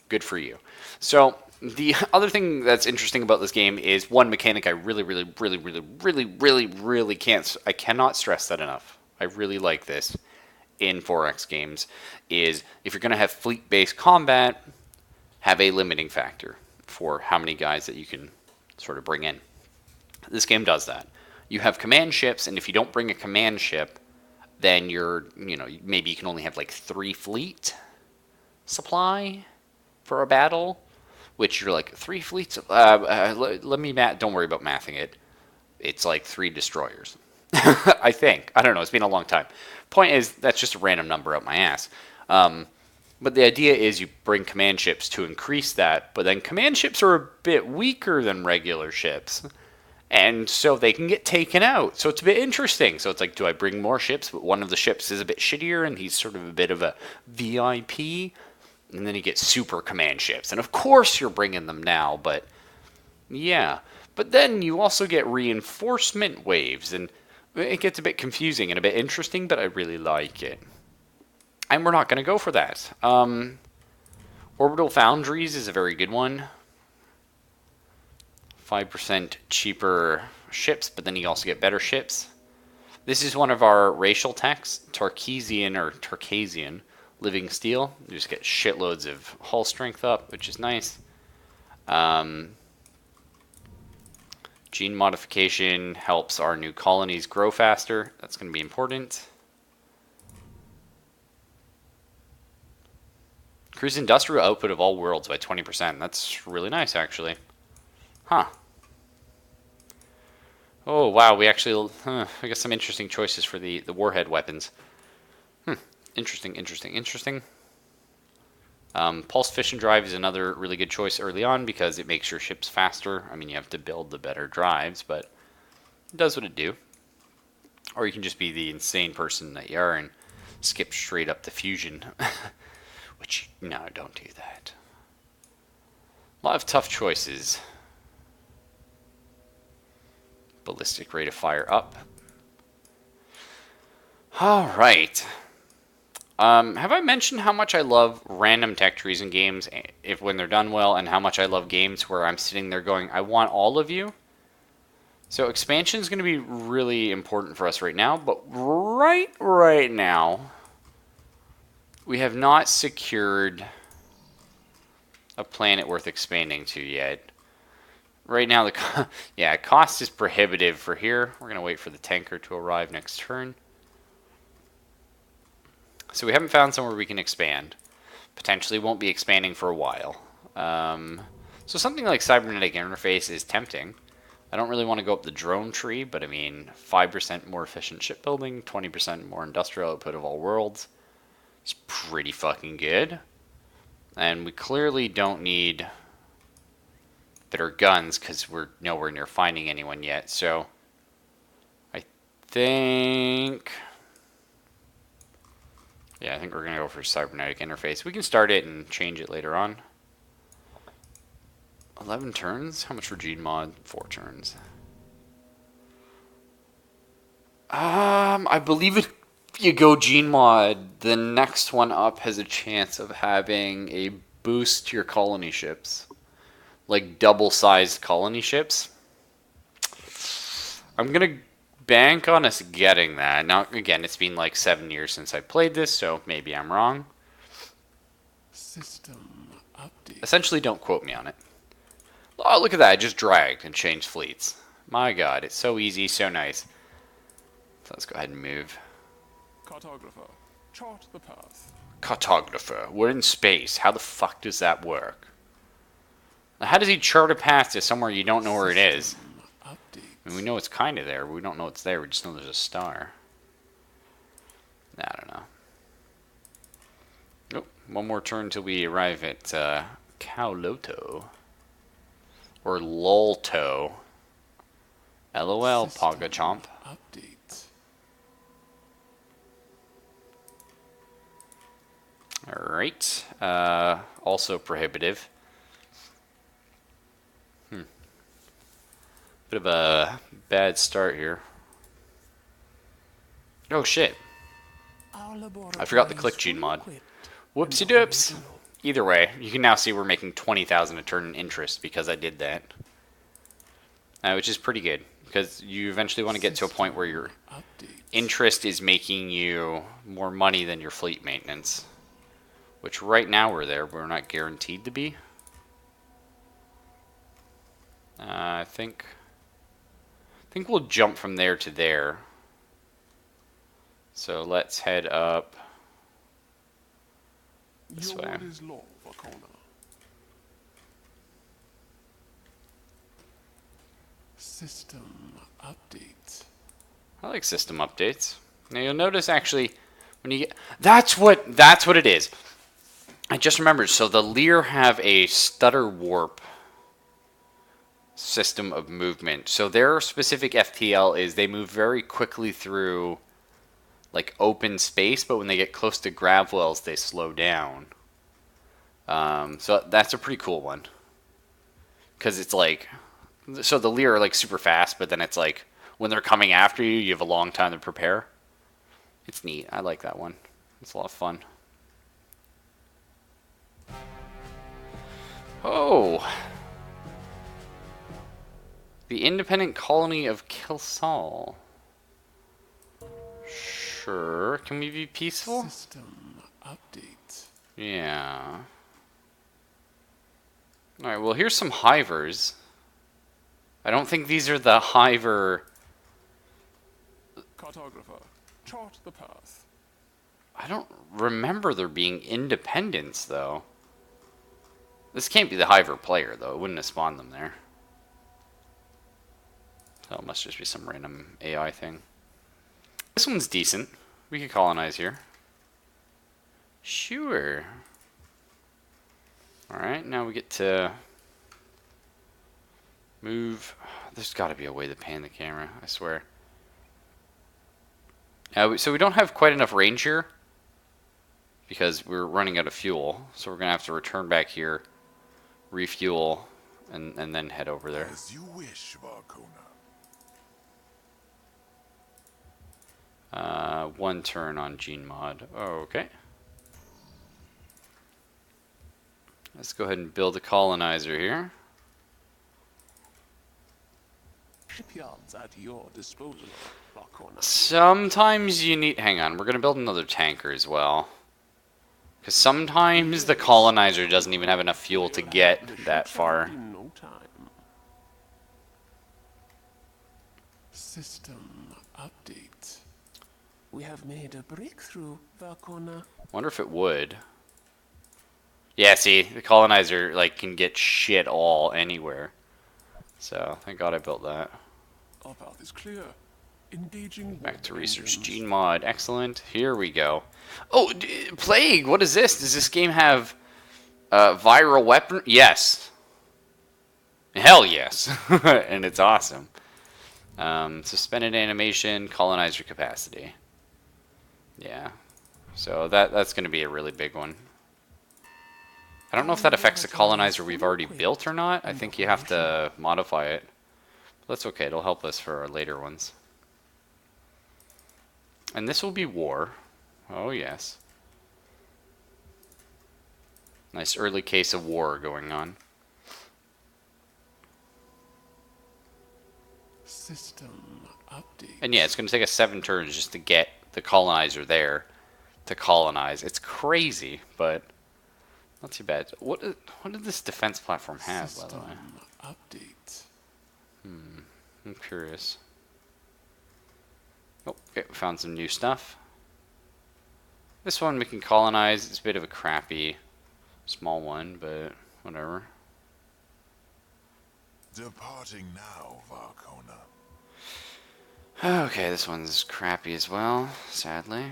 Good for you. So the other thing that's interesting about this game is one mechanic I really I cannot stress that enough. I really like this in 4X games is if you're going to have fleet-based combat, have a limiting factor for how many guys that you can sort of bring in. This game does that. You have command ships, and if you don't bring a command ship, then maybe you can only have like 3 fleet supply for a battle, which you're like 3 fleets. Don't worry about mathing it. It's like 3 destroyers. I think. I don't know. It's been a long time. Point is, that's just a random number out my ass. But the idea is you bring command ships to increase that, but then command ships are a bit weaker than regular ships. And so they can get taken out. So it's a bit interesting. So it's like, do I bring more ships, but one of the ships is a bit shittier and he's sort of a bit of a VIP? And then you get super command ships. And of course you're bringing them now, but yeah. But then you also get reinforcement waves, and it gets a bit confusing and a bit interesting, but I really like it. And we're not going to go for that. Orbital Foundries is a very good one. 5% cheaper ships, but then you also get better ships. This is one of our racial techs, Tarkasian living steel. You just get shitloads of hull strength up, which is nice. Gene modification helps our new colonies grow faster. That's going to be important. Increase industrial output of all worlds by 20%. That's really nice, actually. Huh. Oh, wow. We actually... I got some interesting choices for the warhead weapons. Interesting. Pulse fission drive is another really good choice early on because it makes your ships faster. I mean, you have to build the better drives, but it does what it do. Or you can just be the insane person that you are and skip straight up to fusion. Which, no, don't do that. A lot of tough choices. Ballistic rate of fire up. Alright. Have I mentioned how much I love random tech trees in games if when they're done well, and how much I love games where I'm sitting there going, I want all of you? So expansion is going to be really important for us right now, but right now, we have not secured a planet worth expanding to yet. Right now, the cost is prohibitive for here. We're going to wait for the tanker to arrive next turn. So we haven't found somewhere we can expand. Potentially won't be expanding for a while. So something like cybernetic interface is tempting. I don't really want to go up the drone tree, but I mean, 5% more efficient shipbuilding, 20% more industrial output of all worlds. It's pretty fucking good. And we clearly don't need better guns because we're nowhere near finding anyone yet. So I think... yeah, I think we're going to go for cybernetic interface. We can start it and change it later on. 11 turns? How much for Gene Mod? 4 turns. I believe if you go Gene Mod, the next one up has a chance of having a boost to your colony ships. Like double-sized colony ships. I'm going to bank on us getting that. Now, again, it's been like 7 years since I played this, so maybe I'm wrong. System update. Essentially, don't quote me on it. Oh, look at that. I just dragged and changed fleets. My god, it's so easy, so nice. So let's go ahead and move. Cartographer, chart the path. Cartographer. We're in space. How the fuck does that work? How does he chart a path to somewhere you don't know where it is? System update. I mean, we know it's kind of there, but we don't know it's there. We just know there's a star. I don't know. Nope. One more turn till we arrive at Kauloto. Or Lolto. LOL, Pogachomp. Update. Alright. Also prohibitive. Bit of a bad start here. Oh shit. I forgot the click gene mod. Whoopsie doops. Either way, you can now see we're making 20,000 a turn in interest because I did that. Which is pretty good. Because you eventually want to get to a point where your interest is making you more money than your fleet maintenance. Which right now we're there, but we're not guaranteed to be. I think we'll jump from there to there. So let's head up this way. Your is law, Vakona. System update. I like system updates. Now you'll notice actually when you get that's what it is. I just remembered. So the Lear have a stutter warp system of movement. So their specific FTL is they move very quickly through like open space, but when they get close to grav wells, they slow down. So that's a pretty cool one. Because it's like, so the Lear are like super fast, but then it's like when they're coming after you, you have a long time to prepare. It's neat. I like that one. It's a lot of fun. Oh. The independent colony of Kilsal. Sure. Can we be peaceful? System update. Yeah. Alright, well here's some hivers. I don't think these are the hiver... Cartographer, chart the path. I don't remember there being independents, though. This can't be the hiver player, though. It wouldn't have spawned them there. So it must just be some random AI thing. This one's decent. We could colonize here. Sure. Alright, now we get to move. There's got to be a way to pan the camera, I swear. So we don't have quite enough range here because we're running out of fuel. So we're going to have to return back here refuel, and then head over there. As you wish, Varkona. One turn on Gene Mod. Okay. Let's go ahead and build a colonizer here. Shipyards at your disposal, Varkona. Sometimes you need... Hang on, we're going to build another tanker as well. Because sometimes the colonizer doesn't even have enough fuel to get that far. In no time. System update. We have made a breakthrough, Varkona. Wonder if it would. Yeah, see, the colonizer like can get shit all anywhere. So, thank God I built that. Our path is clear. Engaging Back to war research engines. Gene Mod. Excellent. Here we go. Oh, Plague! What is this? Does this game have viral weapon? Yes. Hell yes. And it's awesome. Suspended animation, colonizer capacity. Yeah. So that's going to be a really big one. I don't know if that affects the colonizer we've already built or not. I think you have to modify it. But that's okay. It'll help us for our later ones. And this will be war. Oh, yes. Nice early case of war going on. System update. And yeah, it's going to take us 7 turns just to get the colonizer there to colonize. It's crazy, but not too bad. What did this defense platform have, by the way? Update. I'm curious. Oh, okay, we found some new stuff. This one we can colonize. It's a bit of a crappy small one, but whatever. Departing now, Varkona. Okay, this one's crappy as well, sadly.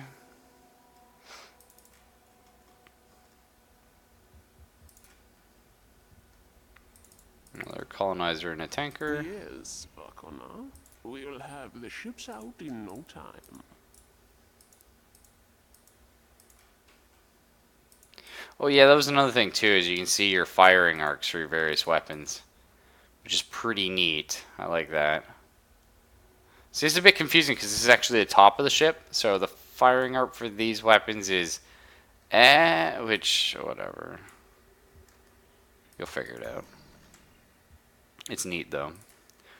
Another colonizer and a tanker. Yes, Varkona. We'll have the ships out in no time. Oh yeah, that was another thing too, is you can see your firing arcs for your various weapons, which is pretty neat. I like that. See, it's a bit confusing because this is actually the top of the ship, so the firing arc for these weapons is which, whatever. You'll figure it out. It's neat though.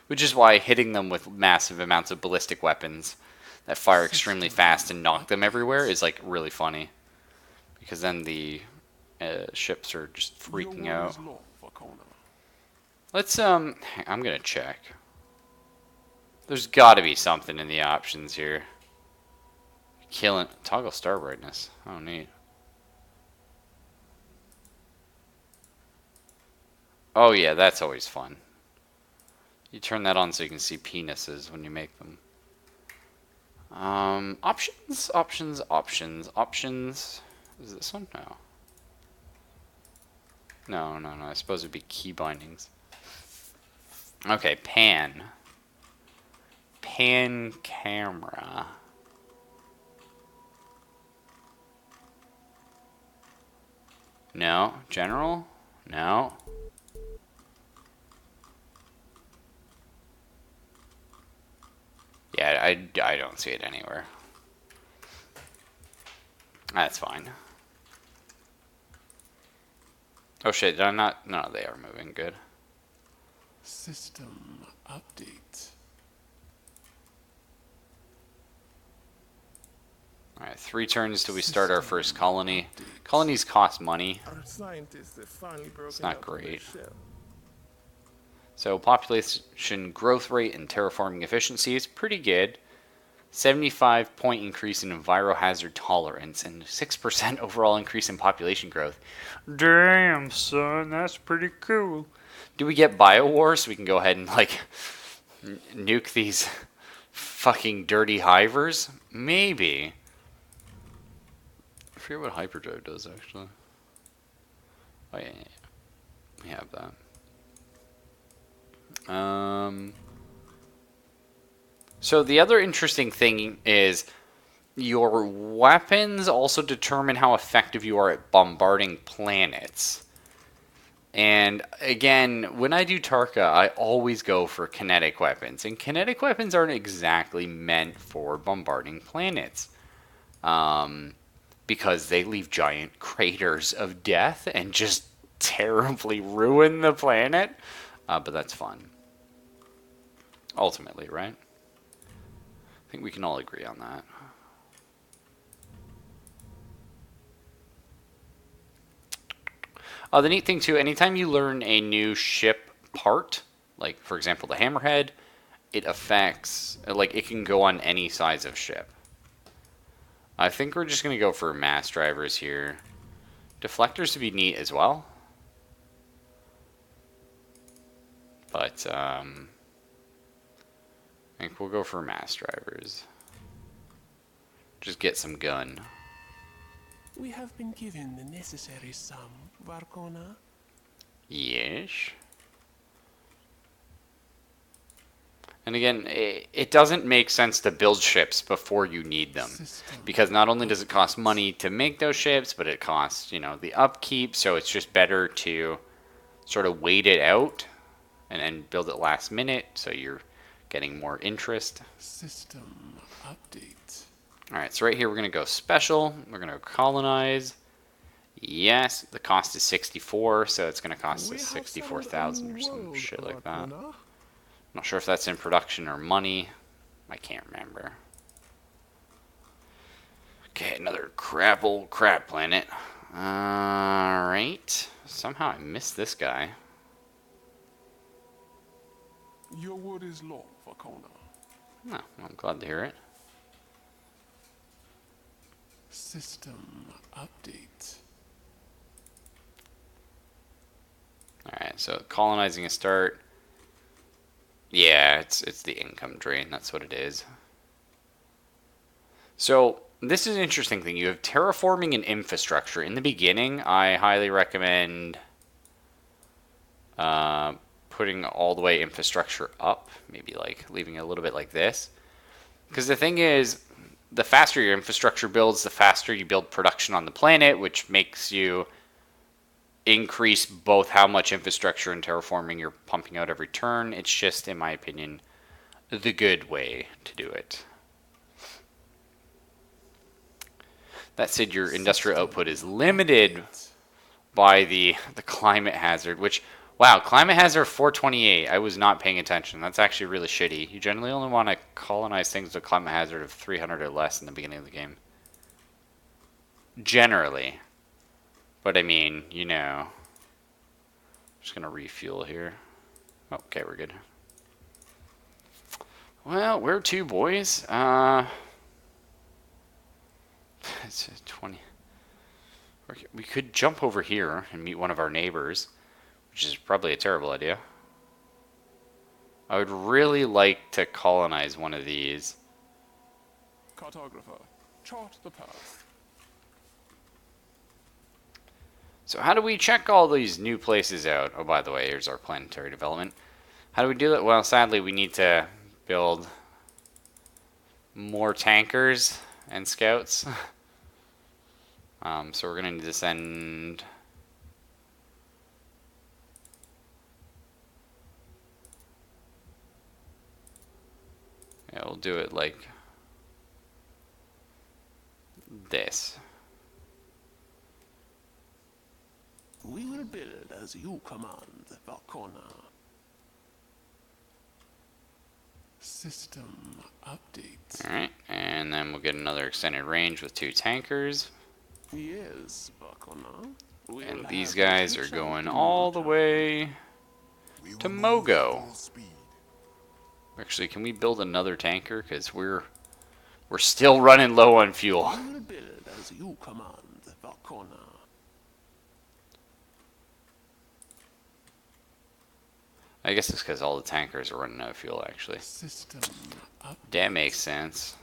Which is why hitting them with massive amounts of ballistic weapons that fire extremely fast and knock them everywhere is like really funny. Because then the ships are just freaking Your out. word is law, Varkona. Let's I'm gonna check. There's gotta be something in the options here. Killing toggle star brightness. Oh neat. Oh yeah, that's always fun. You turn that on so you can see penises when you make them. Options. Is this one? No. No. I suppose it'd be key bindings. Okay, pan. Pan camera. No. General? No. Yeah, I don't see it anywhere. That's fine. Oh shit, did I not? No, they are moving. Good. System update. Alright, 3 turns till we start our first colony. Colonies cost money. Our scientists have finally broken not out of their great. shell. So population growth rate and terraforming efficiency is pretty good. 75-point increase in envirohazard tolerance and 6% overall increase in population growth. Damn, son, that's pretty cool. Do we get Biowar so we can go ahead and like nuke these fucking dirty hivers? Maybe. I forget what hyperdrive does actually. Oh yeah. We have that. So the other interesting thing is your weapons also determine how effective you are at bombarding planets. And again, when I do Tarka, I always go for kinetic weapons. And kinetic weapons aren't exactly meant for bombarding planets. Because they leave giant craters of death and just terribly ruin the planet. But that's fun. Ultimately, right? I think we can all agree on that. The neat thing too, anytime you learn a new ship part, like for example the Hammerhead, it affects, like it can go on any size of ship. I think we're just going to go for mass drivers here. Deflectors would be neat as well. But I think we'll go for mass drivers. Just get some gun. We have been given the necessary sum, Varkona. Yes. And again, it doesn't make sense to build ships before you need them. Because not only does it cost money to make those ships, but it costs, you know, the upkeep. So it's just better to sort of wait it out and build it last minute so you're getting more interest. System update. Alright, so right here we're going to go special. We're going to colonize. Yes, the cost is 64, so it's going to cost us 64,000 or some shit like that. Not sure if that's in production or money. I can't remember. Okay, another old crap planet. Alright. Somehow I missed this guy. Your word is law, Varkona. Oh, well, I'm glad to hear it. System update. Alright, so colonizing a start. Yeah, it's the income drain. That's what it is. So this is an interesting thing. You have terraforming and infrastructure. In the beginning, I highly recommend putting all the way infrastructure up. Maybe like leaving it a little bit like this. Because the thing is, the faster your infrastructure builds, the faster you build production on the planet, which makes you increase both how much infrastructure and terraforming you're pumping out every turn. It's just, in my opinion, the good way to do it. That said, your industrial output is limited by the climate hazard, which, wow, climate hazard 428. I was not paying attention. That's actually really shitty. You generally only want to colonize things with a climate hazard of 300 or less in the beginning of the game. Generally. But I mean, you know, just gonna refuel here. Oh, okay, we're good. Well, where to, boys? It's 20. We could jump over here and meet one of our neighbors, which is probably a terrible idea. I would really like to colonize one of these. Cartographer, chart the path. So how do we check all these new places out? Oh, by the way, here's our planetary development. How do we do that? Well, sadly, we need to build more tankers and scouts. So we're going to need to send... Yeah, we'll do it like this. We will build as you command, Varkona. System update. Alright, and then we'll get another extended range with 2 tankers. Yes, Varkona. And these guys are going all the way to Mogo. Actually, can we build another tanker? Because we're still running low on fuel. We will build as you command, Varkona. I guess it's because all the tankers are running out of fuel, actually. System update. That makes sense.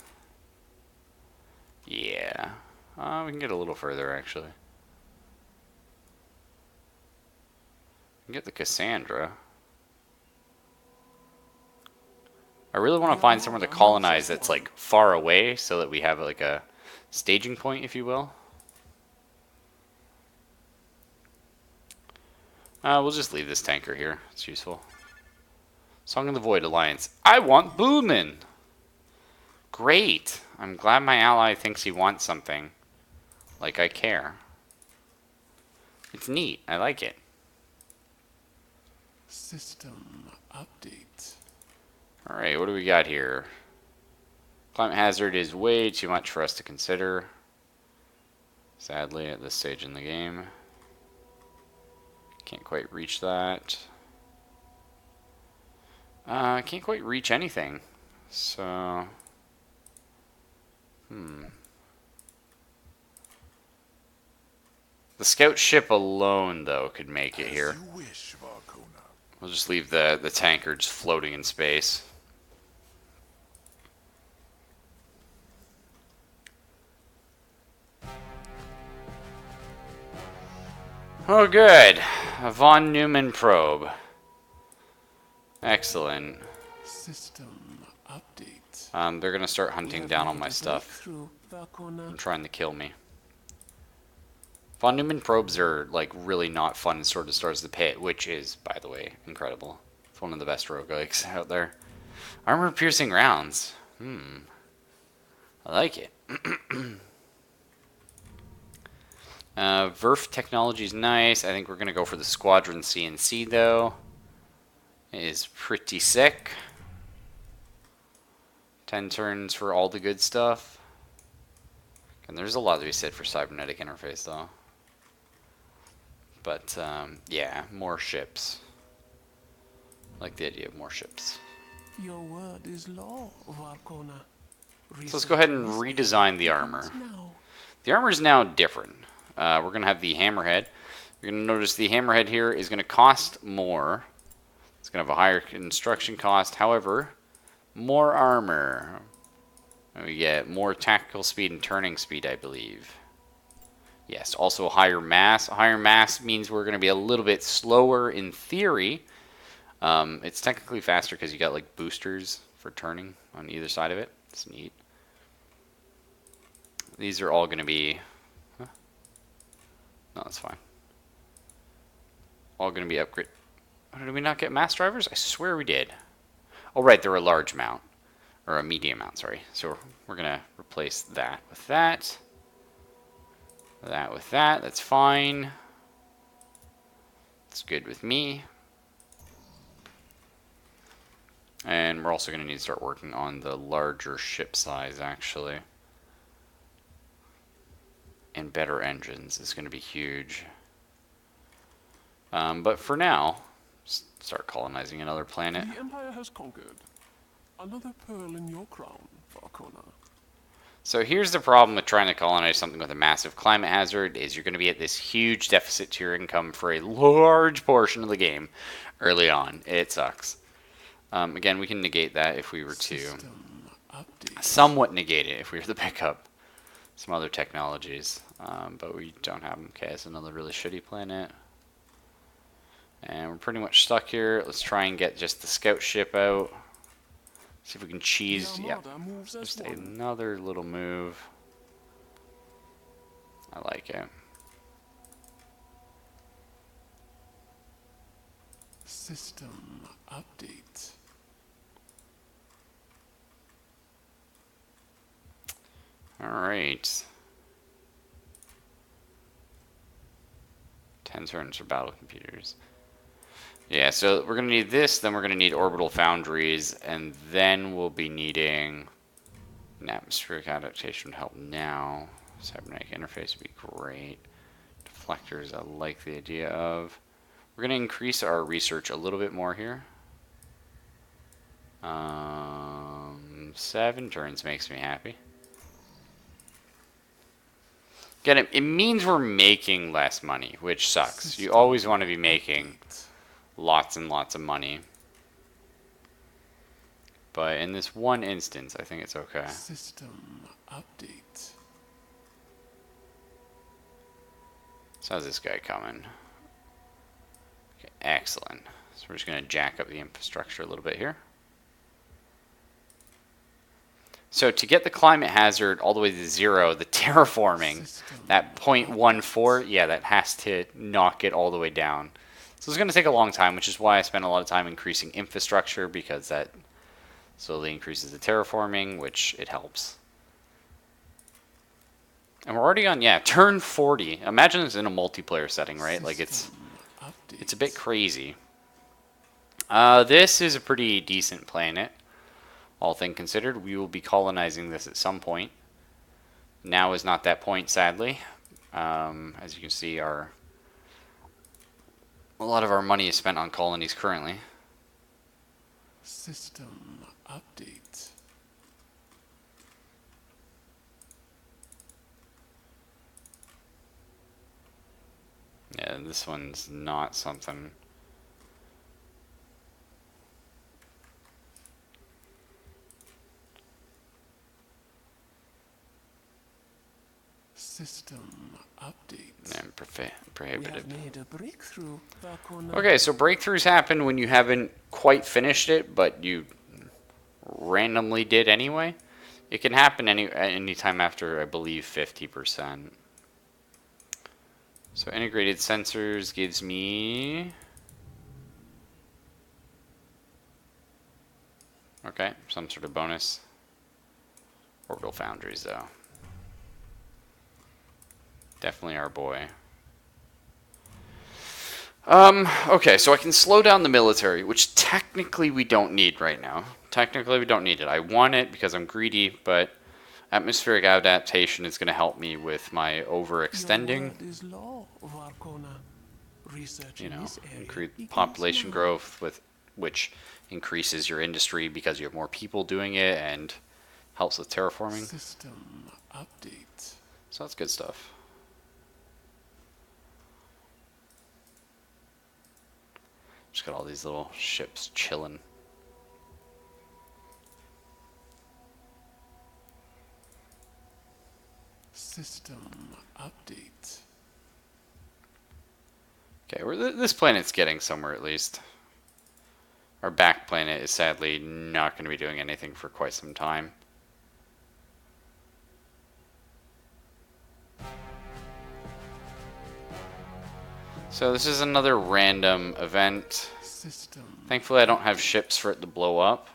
Yeah. We can get a little further, actually. We can get the Cassandra. I really want to find somewhere to colonize that's, like, far away so that we have, like, a staging point, if you will. We'll just leave this tanker here. It's useful. Song of the Void Alliance. I want Boolman! Great! I'm glad my ally thinks he wants something. Like I care. It's neat. I like it. System update. Alright, what do we got here? Climate hazard is way too much for us to consider. Sadly, at this stage in the game. Can't quite reach that. I can't quite reach anything. So... The scout ship alone, though, could make it here. As you wish, Varkona. We'll just leave the tanker just floating in space. Oh, good. A von Neumann probe. Excellent. System update. They're gonna start We hunting have down on made my a stuff breakthrough, Varkona. and trying to kill me. Von Neumann probes are like really not fun in Sword of Stars the Pit, which is, by the way, incredible. It's one of the best roguelikes out there. Armor piercing rounds. I like it. Verf technology is nice. I think we're gonna go for the Squadron CNC though. It is pretty sick. 10 turns for all the good stuff. And there's a lot to be said for cybernetic interface though. But yeah, more ships. I like the idea of more ships. Your word is law, Varkona. So let's go ahead and redesign the armor. Now. The armor is now different. We're going to have the hammerhead. You're going to notice the hammerhead here is going to cost more. It's going to have a higher construction cost. However, more armor. And we get more tactical speed and turning speed, I believe. Yes, also a higher mass. A higher mass means we're going to be a little bit slower in theory. It's technically faster because you got like boosters for turning on either side of it. It's neat. These are all going to be... Huh? No, that's fine. All going to be upgrade. Oh, did we not get mass drivers? I swear we did. Oh, right, they're a large mount. Or a medium mount, sorry. So we're going to replace that with that. That with that. That's fine. It's good with me. And we're also going to need to start working on the larger ship size, actually. And better engines is going to be huge. But for now, start colonizing another planet. The Empire has conquered. Another pearl in your crown, Varkona. So here's the problem with trying to colonize something with a massive climate hazard is you're going to be at this huge deficit to your income for a large portion of the game early on. It sucks. Again, we can negate that if we were to System update. somewhat negate it if we were to pick up some other technologies. But we don't have them. Okay, it's another really shitty planet. And we're pretty much stuck here. Let's try and get just the scout ship out. See if we can cheese. The Yep. Armada moves as Just one. another little move. I like it. System update. Alright. 10 turns for battle computers. Yeah, so we're going to need this, then we're going to need orbital foundries, and then we'll be needing an atmospheric adaptation to help now. Cybernetic interface would be great. Deflectors I like the idea of. We're going to increase our research a little bit more here. 7 turns makes me happy. Again, it means we're making less money, which sucks. You always want to be making lots and lots of money. But in this one instance, I think it's okay. System update. So how's this guy coming? Okay, excellent. So we're just going to jack up the infrastructure a little bit here. So to get the climate hazard all the way to 0, the terraforming, System that 0.14, yeah, that has to knock it all the way down. So it's going to take a long time, which is why I spent a lot of time increasing infrastructure, because that slowly increases the terraforming, which it helps. And we're already on, yeah, turn 40. Imagine it's in a multiplayer setting, right? Like it's a bit crazy. This is a pretty decent planet, all things considered. We will be colonizing this at some point. Now is not that point, sadly. As you can see, a lot of our money is spent on colonies currently. System update. Yeah, this one's not something. System update. And We have prohibitive. made a breakthrough, Varkona. Okay, so breakthroughs happen when you haven't quite finished it, but you randomly did anyway. It can happen any time after, I believe, 50%. So integrated sensors gives me... Okay, some sort of bonus. Orbital foundries, though. Definitely our boy. Okay, so I can slow down the military, which technically we don't need right now. Technically we don't need it. I want it because I'm greedy, but atmospheric adaptation is going to help me with my overextending. Your word is law, Varkona. Research You in know, this area increase begins population now. growth, which increases your industry because you have more people doing it and helps with terraforming. System update. So that's good stuff. Just got all these little ships chilling. System update. Okay, this planet's getting somewhere at least. Our back planet is sadly not going to be doing anything for quite some time. So this is another random event. System. Thankfully I don't have ships for it to blow up.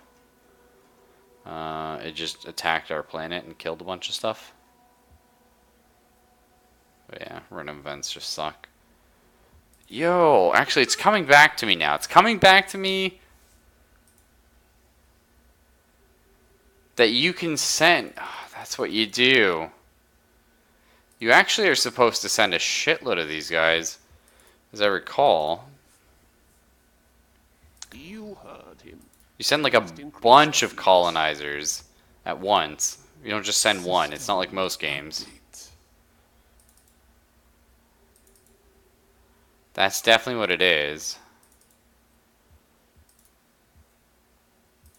It just attacked our planet and killed a bunch of stuff. But yeah, random events just suck. Yo, actually it's coming back to me now. It's coming back to me that you can send... Oh, that's what you do. You actually are supposed to send a shitload of these guys, as I recall. You heard him. You send like a bunch of colonizers at once. You don't just send one. It's not like most games. Update. That's definitely what it is.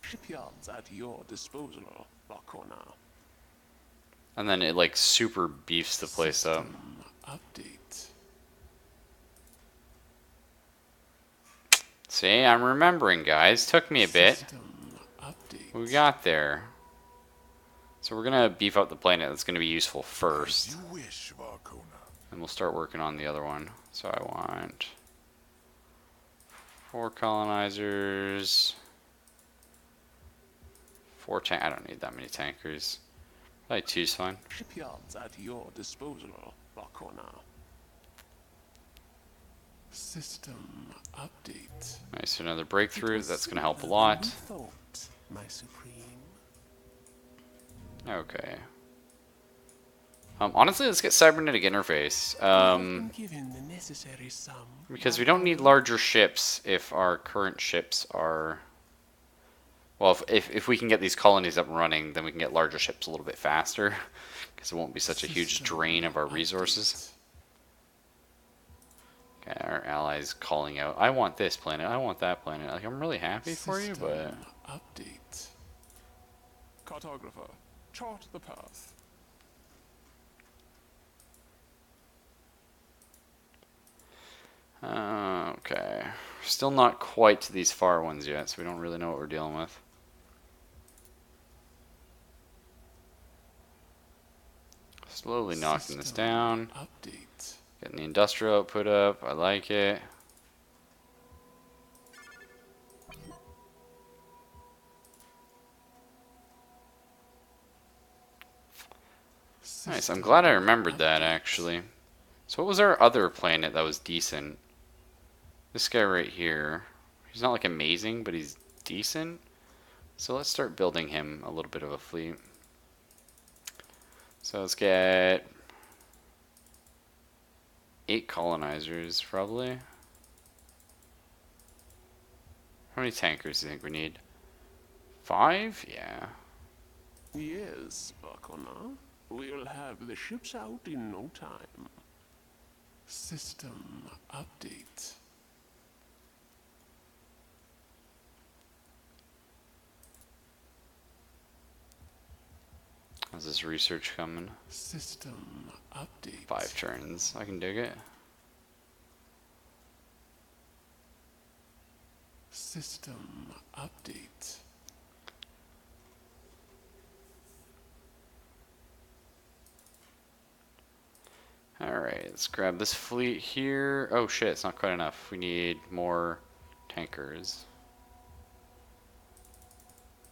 Shipyards at your disposal, Varkona. And then it like super beefs the place up. System update. See, I'm remembering, guys. Took me a bit. System update. We got there. So we're gonna beef up the planet. That's gonna be useful first. You wish, Varkona. And we'll start working on the other one. So I want 4 colonizers, 4 tank. I don't need that many tankers. Probably 2's fine. Shipyards at your disposal, Varkona. System update. Nice, another breakthrough. That's gonna help a lot. Thought, my supreme. Okay. Honestly, let's get cybernetic interface. Been given the necessary sum. Because we don't need larger ships if our current ships are... Well, if we can get these colonies up and running, then we can get larger ships a little bit faster. Because it won't be such a huge System drain of our resources. Okay, our allies calling out, I want this planet, I want that planet. Like, I'm really happy for you, System but... update. Cartographer, chart the path. Okay. Still not quite to these far ones yet, so we don't really know what we're dealing with. Slowly knocking this System down. Update. Getting the industrial output up. I like it. Nice. I'm glad I remembered that, actually. So what was our other planet that was decent? This guy right here. He's not like amazing, but he's decent. So let's start building him a little bit of a fleet. So let's get 8 colonizers, probably. How many tankers do you think we need? 5? Yeah. Yes, Vakona. We'll have the ships out in no time. System update. How's this research coming? System update. 5 turns. I can dig it. System update. Alright, let's grab this fleet here. Oh shit, it's not quite enough. We need more tankers.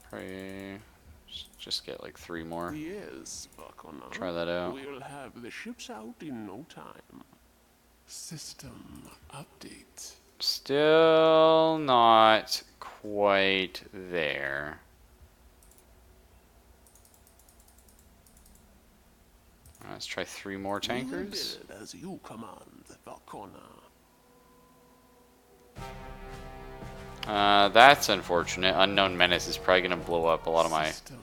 Probably just get like 3 more. Yes, Vakona. Try that out. We'll have the ships out in no time. System update. Still not quite there. Let's try 3 more tankers. We will build as you command, Vakona. That's unfortunate. Unknown Menace is probably going to blow up a lot of my System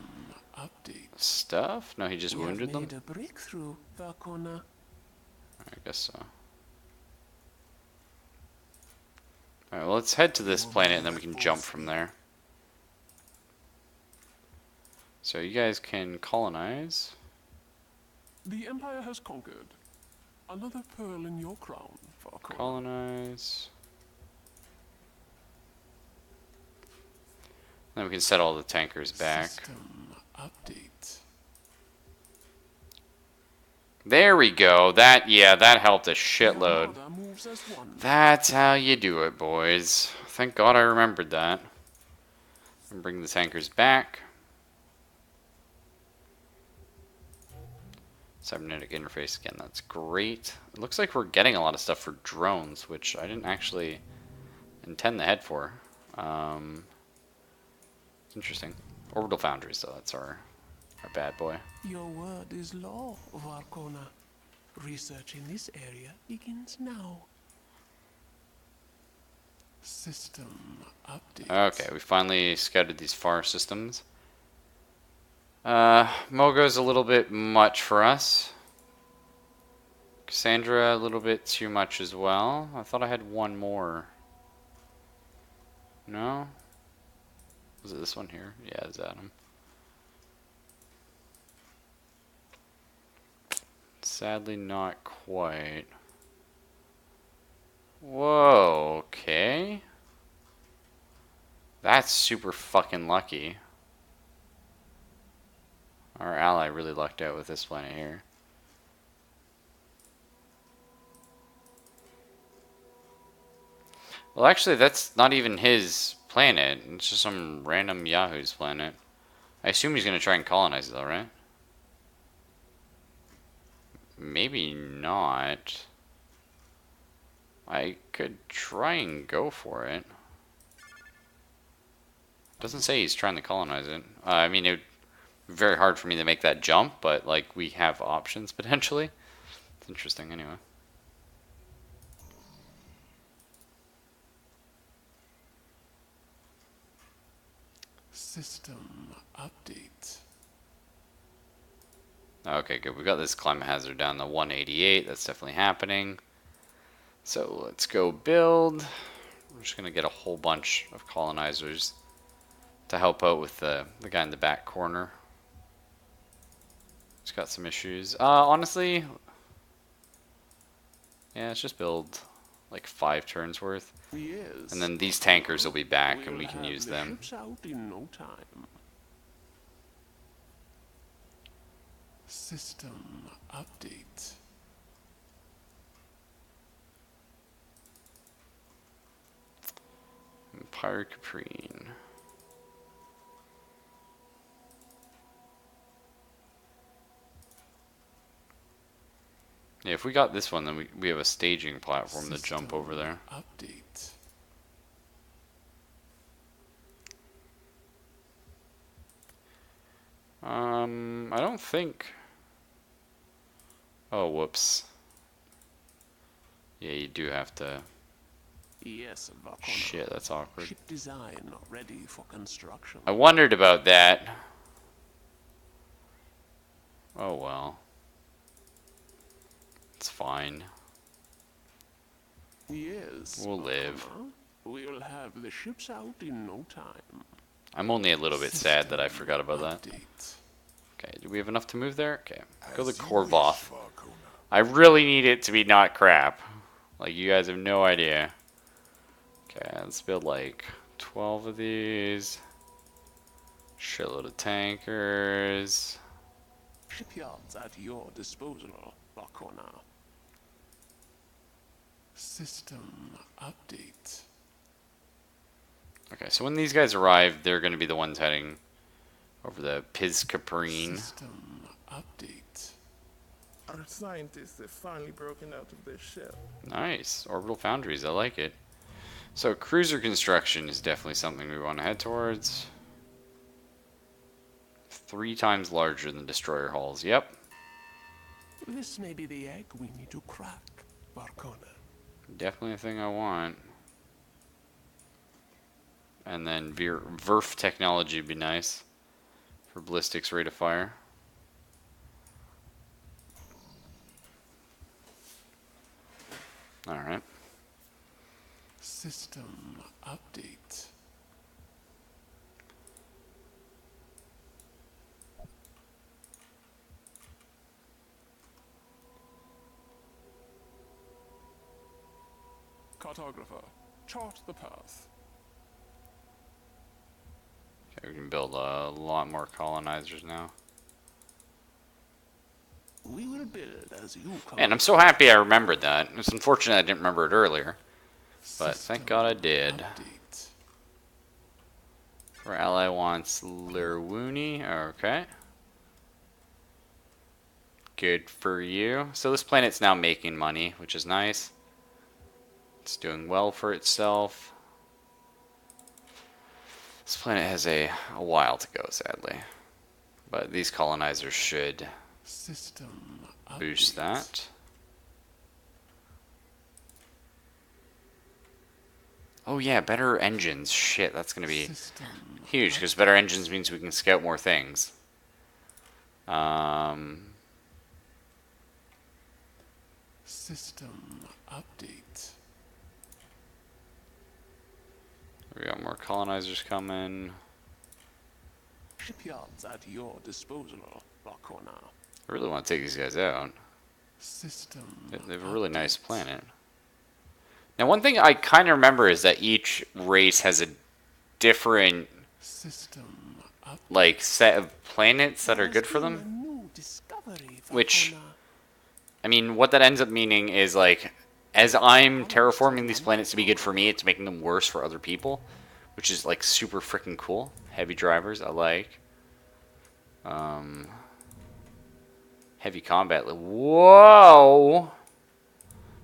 update. stuff. No, he just We have wounded them? made a breakthrough, Vakona. I guess so. Alright, well, let's head to this planet and then we can jump from there. So you guys can colonize. The Empire has conquered. Another pearl in your crown, Vakona. Colonize. Then we can set all the tankers back. System update. There we go. Yeah, that helped a The shitload. Armada moves as one. That's how you do it, boys. Thank God I remembered that. And bring the tankers back. Cybernetic interface again, that's great. It looks like we're getting a lot of stuff for drones, which I didn't actually intend to head for. It's interesting. Orbital foundries, though, that's our bad boy. Your word is law, Vakona. Research in this area begins now. System update. Okay, we finally scouted these far systems. Mogo's a little bit much for us. Cassandra a little bit too much as well. I thought I had 1 more. No? Was it this one here? Yeah, it's Adam. Sadly not quite. Whoa, okay. That's super fucking lucky. Our ally really lucked out with this planet here. Well, actually, that's not even his planet. It's just some random Yahoo's planet. I assume he's going to try and colonize it, though, right? Maybe not. I could try and go for it. Doesn't say he's trying to colonize it. I mean, it would be very hard for me to make that jump, but, like, we have options, potentially. It's interesting, anyway. System update. Okay, good. We got this climate hazard down to 188. That's definitely happening. So let's go build. We're just going to get a whole bunch of colonizers to help out with the guy in the back corner. He's got some issues. Honestly, yeah, let's just build like 5 turns worth. Yes. And then these tankers will be back and We'll we can have use the them. ships out in no time. System update. Empire Caprine. Yeah, if we got this one, then we have a staging platform to jump over there. Update. I don't think... Oh, whoops. Yeah, you do have to... Yes, Vakona. Shit, that's awkward. Ship design ready for construction. I wondered about that. Oh well. It's fine. Yes. We'll live. Vakona. We'll have the ships out in no time. I'm only a little bit sad that I System forgot about that. update. Okay, do we have enough to move there? Okay, go to As you Korvoth. wish, Varkona. I really need it to be not crap. Like, you guys have no idea. Okay, let's build like 12 of these. Shitload of tankers. Shipyards at your disposal, Vakona. System update. Okay, so when these guys arrive, they're going to be the ones heading over the Piscaprine. System update. Our scientists have finally broken out of their shell. Nice. Orbital foundries, I like it. So cruiser construction is definitely something we want to head towards. 3 times larger than destroyer hulls. Yep. This may be the egg we need to crack, Vakona. Definitely a thing I want. And then Verf technology would be nice for ballistics rate of fire. Alright. System update. Cartographer, chart the path. Okay, we can build a lot more colonizers now. We will build as you come. And I'm so happy I remembered that. It's unfortunate I didn't remember it earlier. But thank System God I did. Update. Our ally wants Lirwuni. Okay. Good for you. So this planet's now making money, which is nice. It's doing well for itself. This planet has a while to go, sadly. But these colonizers should System boost update. that. Oh yeah, better engines. Shit, that's going to be System huge, because better engines means we can scout more things. System update. We got more colonizers coming. Shipyards at your disposal, Vakona. I really want to take these guys out. System They have a really nice update. planet. Now, one thing I kind of remember is that each race has a different, System update. like, set of planets that are There's good for been them. a new discovery, Which- Vakona. I mean, what that ends up meaning is, like, as I'm terraforming these planets to be good for me, it's making them worse for other people. Which is, like, super freaking cool. Heavy drivers, I like. Heavy combat. Whoa!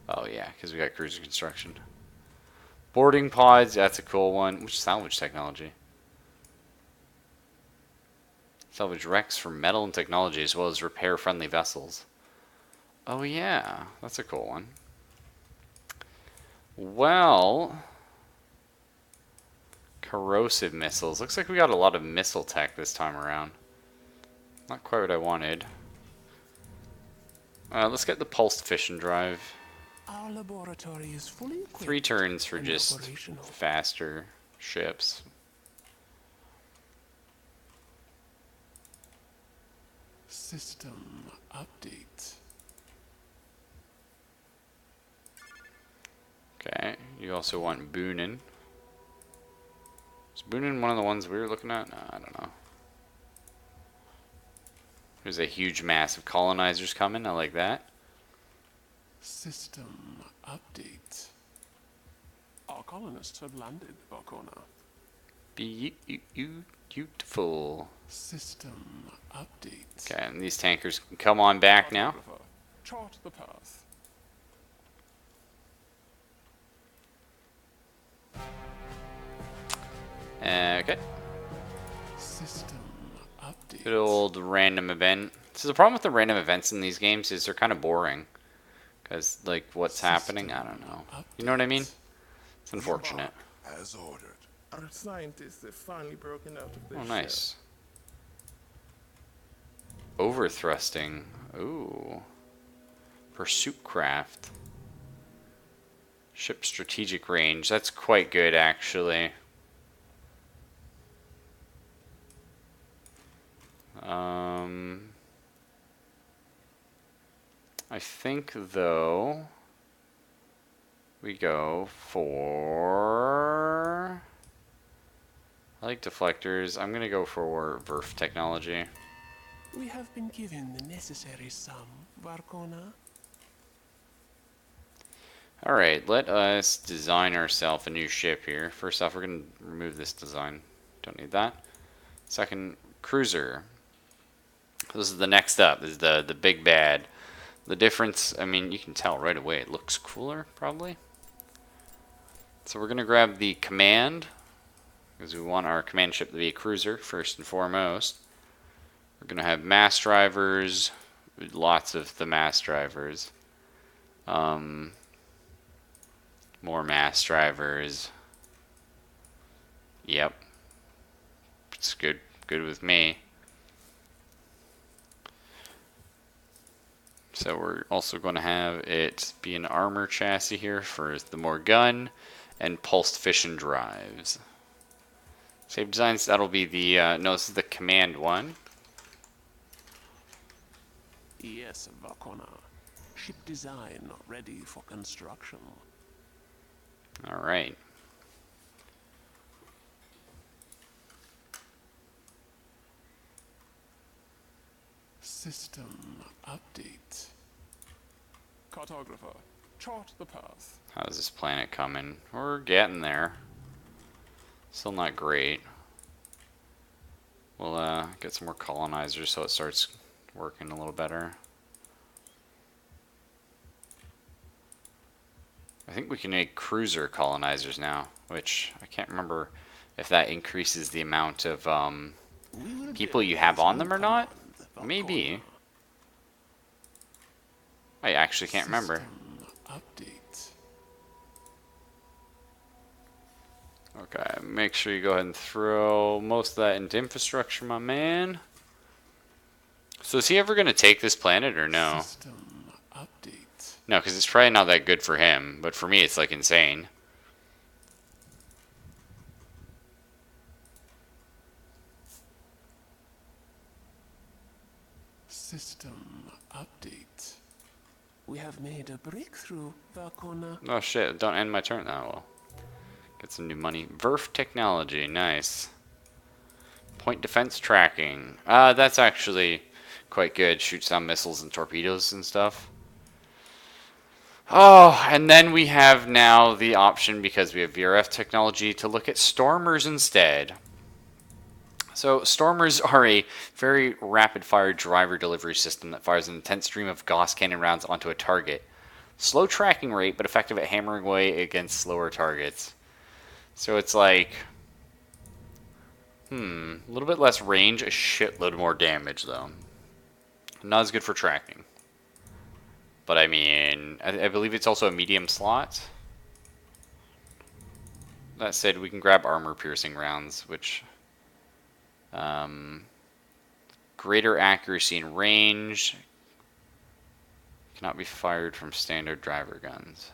Oh, yeah, because we got cruiser construction. Boarding pods, that's a cool one. Which salvage technology? Salvage wrecks for metal and technology, as well as repair-friendly vessels. Oh, yeah, that's a cool one. Well... Corrosive missiles. Looks like we got a lot of missile tech this time around. Not quite what I wanted. Let's get the pulsed fission drive. Our laboratory is fully equipped 3 turns for and just operational. faster ships. System update. Okay, you also want Boonin. Is Boonin one of the ones we were looking at? No, I don't know. There's a huge mass of colonizers coming. I like that. System update. Our colonists have landed, Vakona. Beautiful. System update. Okay, and these tankers can come on back now. Cartographer, chart the path. Okay. System update. Good old random event. So the problem with the random events in these games is they're kind of boring. Because, like, what's happening? I don't know. You know what I mean? It's unfortunate. As ordered. Our scientists have finally broken out of their Oh, shell. nice. Overthrusting. Ooh. Pursuit craft. Ship strategic range. That's quite good, actually. I think, though, we go for... I like deflectors. I'm going to go for Verf technology. We have been given the necessary sum, Varkona. Alright, let us design ourselves a new ship here. First off, we're going to remove this design. Don't need that. Second, cruiser. This is the next up. This is the big bad. The difference, I mean, you can tell right away. It looks cooler, probably. So we're going to grab the command, because we want our command ship to be a cruiser, first and foremost. We're going to have mass drivers, lots of the mass drivers. More mass drivers. Yep. It's good with me. So we're also going to have it be an armor chassis here for the more gun and pulsed fission drives. Save designs, that'll be the, no, this is the command one. Yes, Varkona. Ship design ready for construction. Alright. System update. Cartographer, chart the path. How's this planet coming? We're getting there. Still not great. We'll get some more colonizers so it starts working a little better. I think we can make cruiser colonizers now, which I can't remember if that increases the amount of people you have on them or not. Maybe. I actually can't remember. System update. Okay, make sure you go ahead and throw most of that into infrastructure, my man. So is he ever going to take this planet or no? System update. No, because it's probably not that good for him, but for me it's like insane. System update. We have made a breakthrough, Varkona. Oh shit, don't end my turn. Oh well. Get some new money. Verf technology, nice. Point defense tracking. That's actually quite good. Shoots down missiles and torpedoes and stuff. Oh, and then we have now the option, because we have VRF technology, to look at Stormers instead. So Stormers are a very rapid-fire driver delivery system that fires an intense stream of Gauss cannon rounds onto a target. Slow tracking rate, but effective at hammering away against slower targets. So it's like, a little bit less range, a shitload more damage though. Not as good for tracking. But I mean, I believe it's also a medium slot. That said, we can grab armor-piercing rounds, which... greater accuracy and range. Cannot be fired from standard driver guns.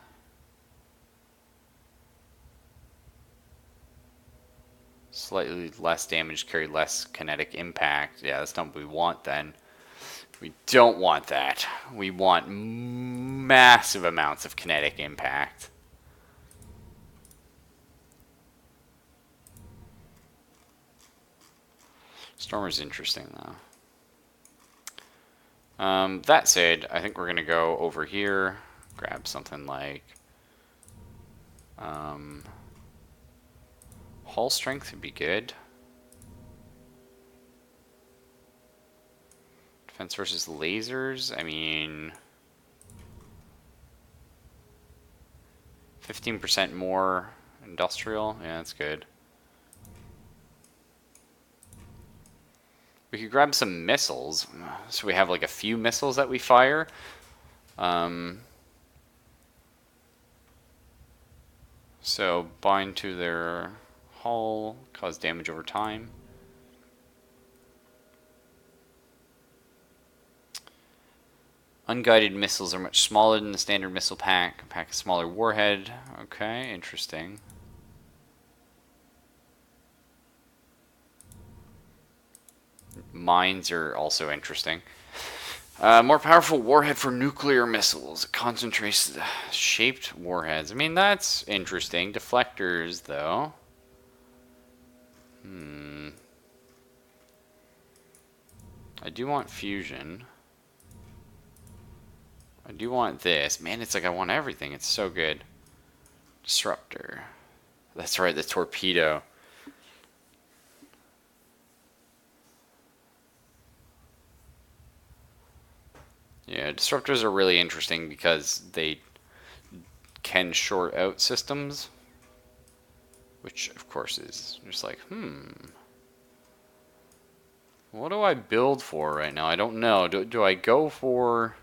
Slightly less damage, carry less kinetic impact. Yeah, that's not what we want then. We don't want that. We want massive amounts of kinetic impact. Stormer's interesting though. That said, I think we're gonna go over here, grab something like hull strength would be good. Defense versus lasers, I mean, 15% more industrial. Yeah, that's good. We could grab some missiles. So we have like a few missiles that we fire. So bind to their hull, cause damage over time. Unguided missiles are much smaller than the standard missile pack. Pack a smaller warhead. Okay, interesting. Mines are also interesting. More powerful warhead for nuclear missiles. It concentrates the shaped warheads. I mean, that's interesting. Deflectors, though. I do want fusion. I do want this. Man, it's like I want everything. It's so good. Disruptor. That's right, the torpedo. Yeah, disruptors are really interesting because they can short out systems. Which, of course, is just like, what do I build for right now? I don't know. Do I go for...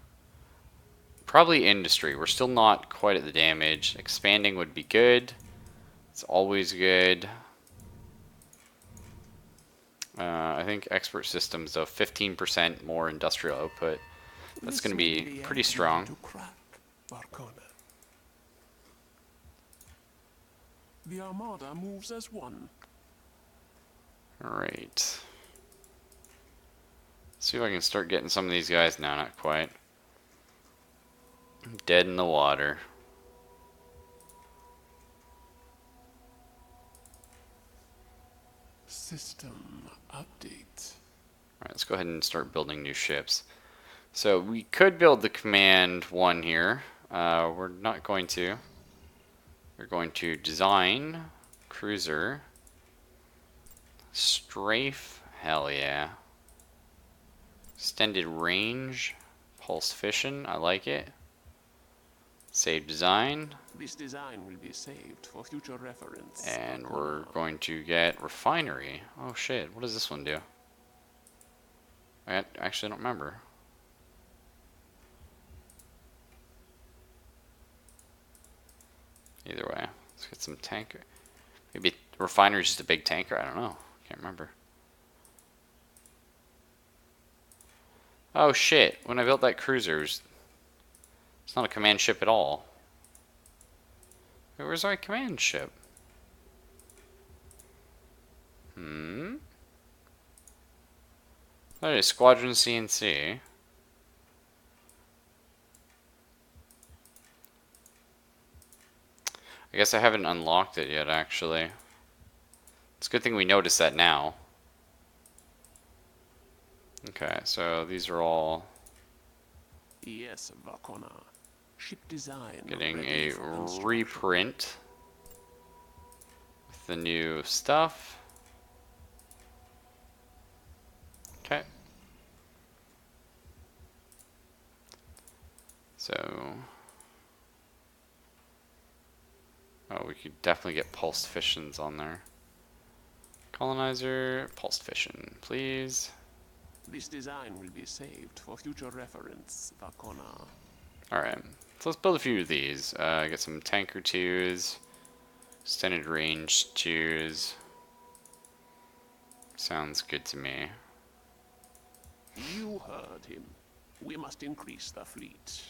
Probably industry. We're still not quite at the damage. Expanding would be good. It's always good. I think expert systems, though, 15% more industrial output. That's going to be pretty strong. To crack, Varkona. The Armada moves as one. Alright. See if I can start getting some of these guys. No, not quite. Dead in the water. System update. Alright, let's go ahead and start building new ships. So we could build the command one here. We're not going to. We're going to design cruiser. Strafe. Hell yeah. Extended range. Pulse fission. I like it. Save design. This design will be saved for future reference. And we're going to get refinery. Oh shit, what does this one do? I actually don't remember. Either way, let's get some tanker. Maybe refinery is just a big tanker. I don't know. Can't remember. Oh shit! When I built that cruiser, it's not a command ship at all. Wait, where's our command ship? That is Squadron CNC. I guess I haven't unlocked it yet, actually. It's a good thing we noticed that now. Okay, so these are all Yes, Varkona. Ship design. getting ready a for construction. reprint with the new stuff. Okay. So, oh, we could definitely get pulsed fissions on there. Colonizer, pulsed fission, please. This design will be saved for future reference, Varkona. Alright, so let's build a few of these. Get some tanker 2s, extended range 2s. Sounds good to me. You heard him. We must increase the fleet.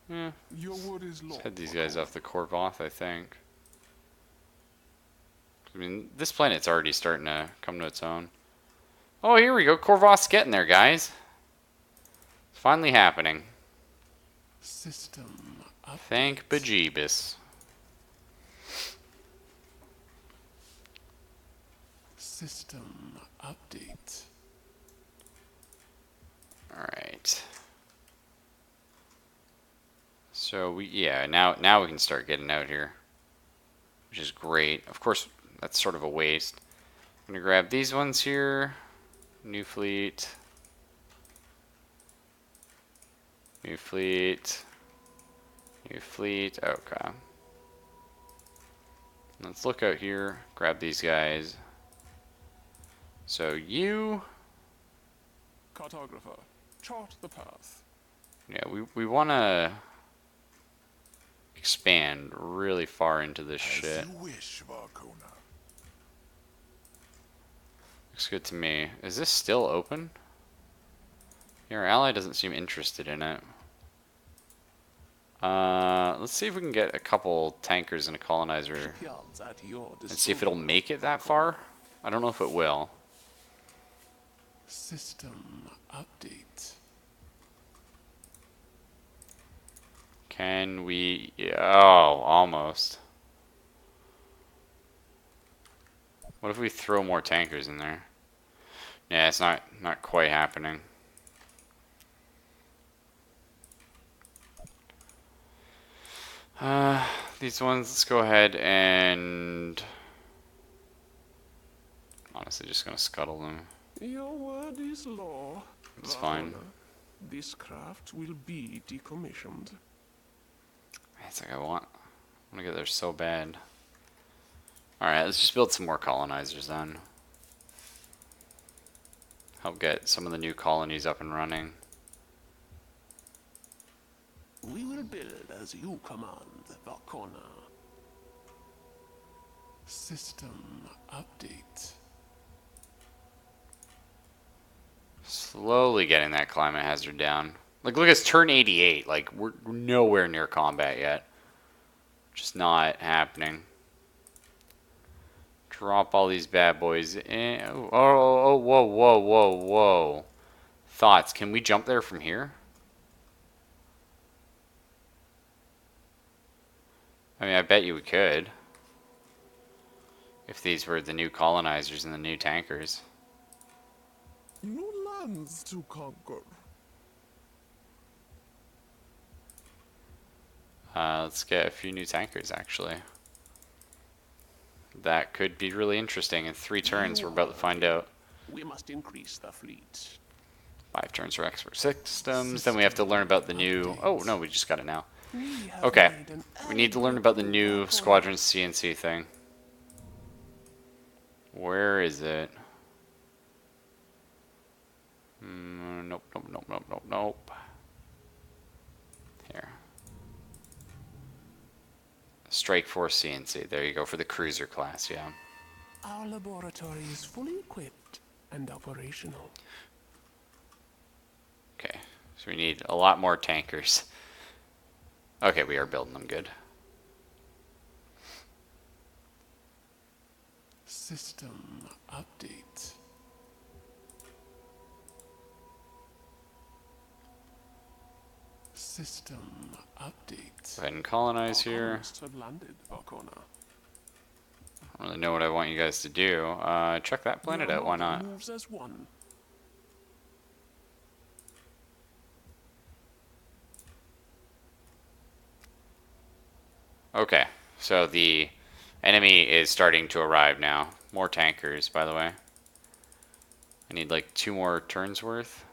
Yeah, Your word is law. let's head these guys off the Korvoth, I think. I mean, this planet's already starting to come to its own. Oh, here we go. Korvoth's getting there, guys. It's finally happening. System update. Thank bejeebus. System update. Alright. So now we can start getting out here. Which is great. Of course, that's sort of a waste. I'm gonna grab these ones here. New fleet. New fleet. New fleet. Okay. Let's look out here. Grab these guys. So you... Cartographer, chart the path. Yeah, we want to expand really far into this As shit. you wish, Varkona. Looks good to me. Is this still open? Your ally doesn't seem interested in it. Let's see if we can get a couple tankers and a colonizer Shipyards at your and see if it'll disposal. make it that far. I don't know if it will. System update. Can we... Yeah, oh, almost. What if we throw more tankers in there? Yeah, it's not quite happening. These ones, let's go ahead and... Honestly, just gonna scuttle them. Your word is law. It's fine. Varkona. This craft will be decommissioned. It's like I want to get there so bad. Alright, let's just build some more colonizers then. Help get some of the new colonies up and running. We will build as you command, Varkona. System update. Slowly getting that climate hazard down. Like, look, it's turn 88. Like, we're nowhere near combat yet. Just not happening. Drop all these bad boys in. Oh, whoa, whoa, whoa, whoa. Thoughts, can we jump there from here? I mean, I bet you we could. If these were the new colonizers and the new tankers. New lands to conquer. Let's get a few new tankers, actually. That could be really interesting. In 3 turns, we're about to find out. We must increase the fleet. 5 turns for expert systems. Then we have to learn about the new... Oh, no, we just got it now. We have Okay. made an We need to learn about the new Squadron CNC thing. Where is it? Nope, nope, nope, nope, nope, nope. Here. Strike Force CNC. There you go, for the cruiser class, yeah. Our laboratory is fully equipped and operational. Okay, so we need a lot more tankers. Okay, we are building them good. System update. System update. Go ahead and colonize Our here. colonists have landed, Varkona. I don't really know what I want you guys to do. Check that planet Your out, why model not? Moves as one. Okay, so the enemy is starting to arrive now. More tankers, by the way. I need like 2 more turns worth.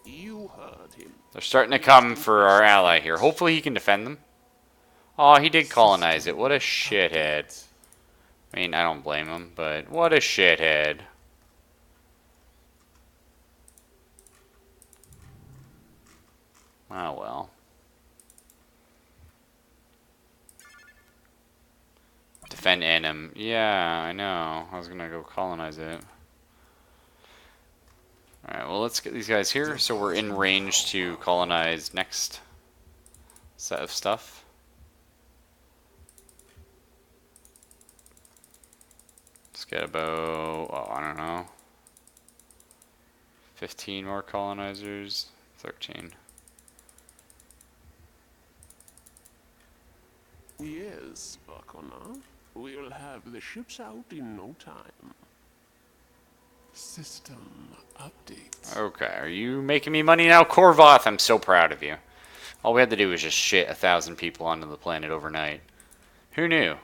You heard him. They're starting to come for our ally here. Hopefully he can defend them. Oh, he did colonize it. What a shithead. I mean, I don't blame him, but what a shithead. Oh well. Defend Anim. Yeah, I know. I was gonna go colonize it. Alright, well let's get these guys here so we're in range to colonize next set of stuff. Let's get about, oh, I don't know, 15 more colonizers, 13. Yes, Varkona. We'll have the ships out in no time. System update. Okay, are you making me money now? Korvoth, I'm so proud of you. All we had to do was just shit 1,000 people onto the planet overnight. Who knew?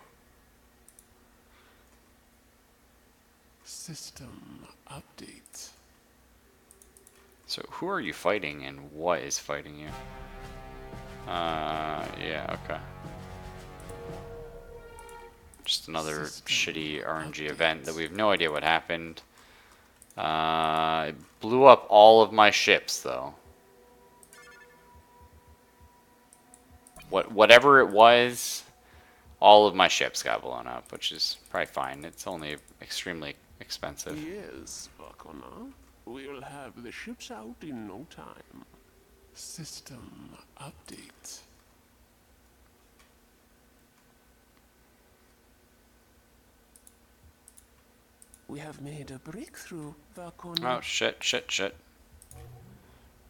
System update. So who are you fighting and what is fighting you? Yeah, okay. Just another shitty RNG event that we have no idea what happened. It blew up all of my ships, though. Whatever it was, all of my ships got blown up, which is probably fine. It's only extremely expensive. Yes, Vakona. We'll have the ships out in no time. System update. We have made a breakthrough, Vakona. Oh, shit.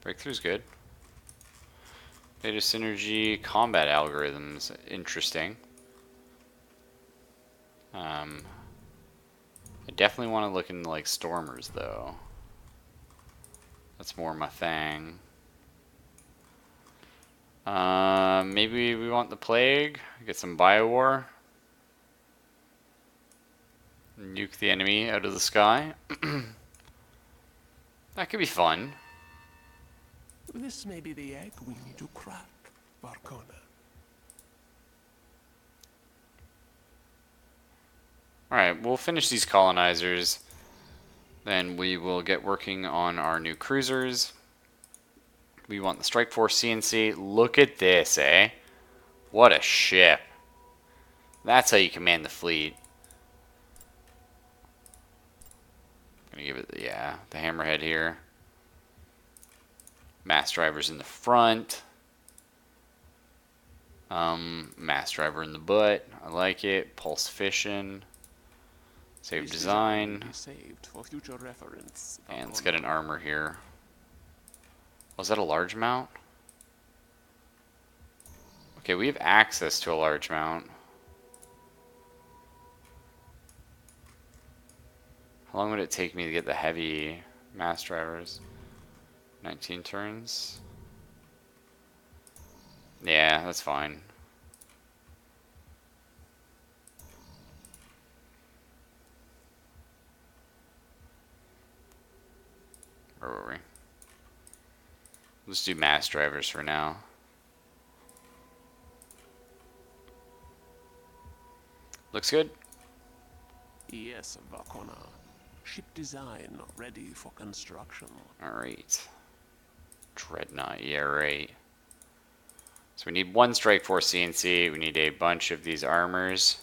Breakthrough's good. Data synergy, combat algorithms, interesting. I definitely want to look into like stormers though. That's more my thing. Maybe we want the plague. Get some biowar. Nuke the enemy out of the sky. That could be fun. This may be the egg we need to crack, Varkona. Alright, we'll finish these colonizers. Then we will get working on our new cruisers. We want the Strike Force CNC. Look at this, eh? What a ship. That's how you command the fleet. Gonna give it, yeah, the hammerhead here. Mass drivers in the front. Mass driver in the butt. I like it. Pulse fission. Save This design. will be saved for future reference, And let's Vakona. get an armor here. Was that a large mount? Okay, we have access to a large mount. How long would it take me to get the heavy mass drivers? 19 turns? Yeah, that's fine. Where were we? Let's do mass drivers for now. Looks good. Yes, Vakona. Ship design ready for construction. Alright. Dreadnought, yeah, right. So we need one Strike Force CNC. We need a bunch of these armors.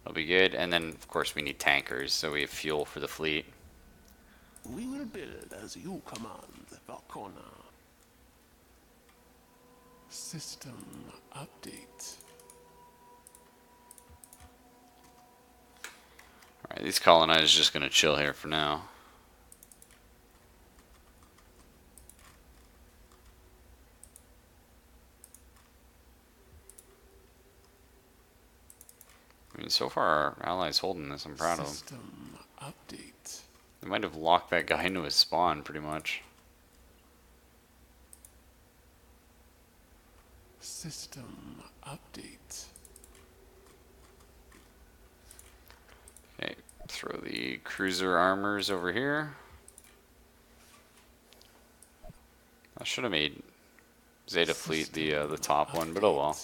That'll be good. And then, of course, we need tankers, so we have fuel for the fleet. We will build as you command, Vakona. System update. Alright, these colonizers are just going to chill here for now. I mean, so far our allies holding this. I'm proud of them. System update. They might have locked that guy into his spawn, pretty much. System update. Okay, throw the cruiser armors over here. I should have made Zeta Fleet the top one, but oh well.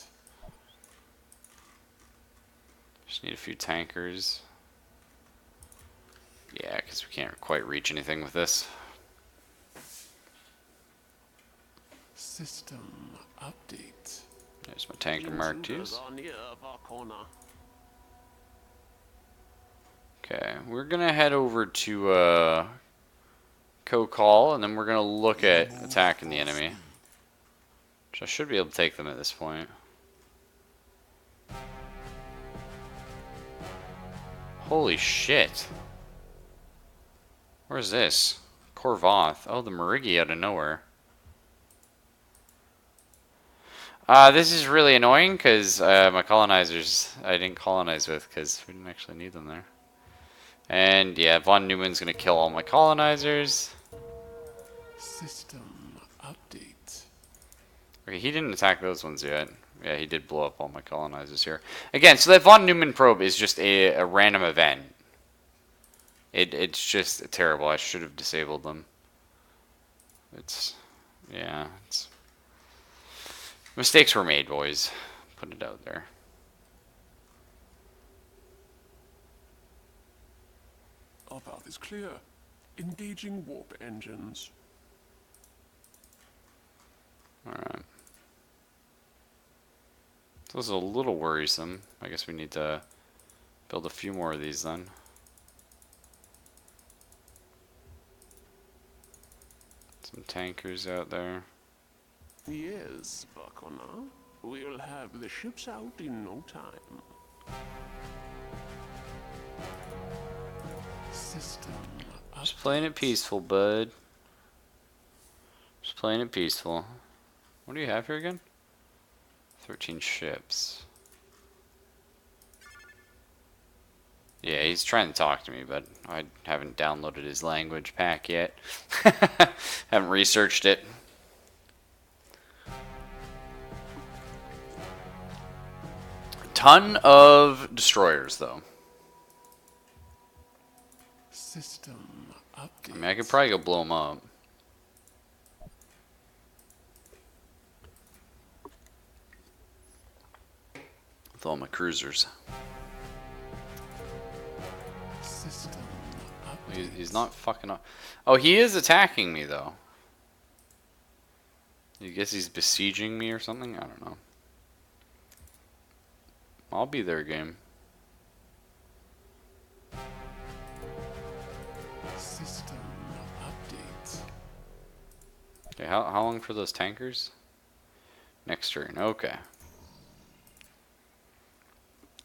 Just need a few tankers. Yeah, because we can't quite reach anything with this. System update. There's my tanker Mark Intruders IIs. are near, Vakona. Okay, we're gonna head over to Kokal, and then we're gonna look at attacking the enemy. Which I should be able to take them at this point. Holy shit. Where's this? Korvoth. Oh, the Marigi out of nowhere. This is really annoying because my colonizers I didn't colonize with because we didn't actually need them there. And yeah, Von Neumann's gonna kill all my colonizers. System update. Okay, he didn't attack those ones yet. Yeah, he did blow up all my colonizers here. Again, so that Von Neumann probe is just a random event. It's just terrible. I should have disabled them. It's Yeah, mistakes were made, boys. Put it out there. Our path is clear. Engaging warp engines. Alright. So this is a little worrisome. I guess we need to build a few more of these then. Some tankers out there. Yes, Vakona. We'll have the ships out in no time. System Just playing it peaceful, bud. Just playing it peaceful. What do you have here again? 13 ships. Yeah, he's trying to talk to me, but I haven't downloaded his language pack yet. Haven't researched it. Ton of destroyers, though. System update. I mean, I could probably go blow them up. With all my cruisers. System He's not fucking up. Oh, he is attacking me, though. I guess he's besieging me or something? I don't know. I'll be there, game. System update. Okay, how long for those tankers? Next turn, okay.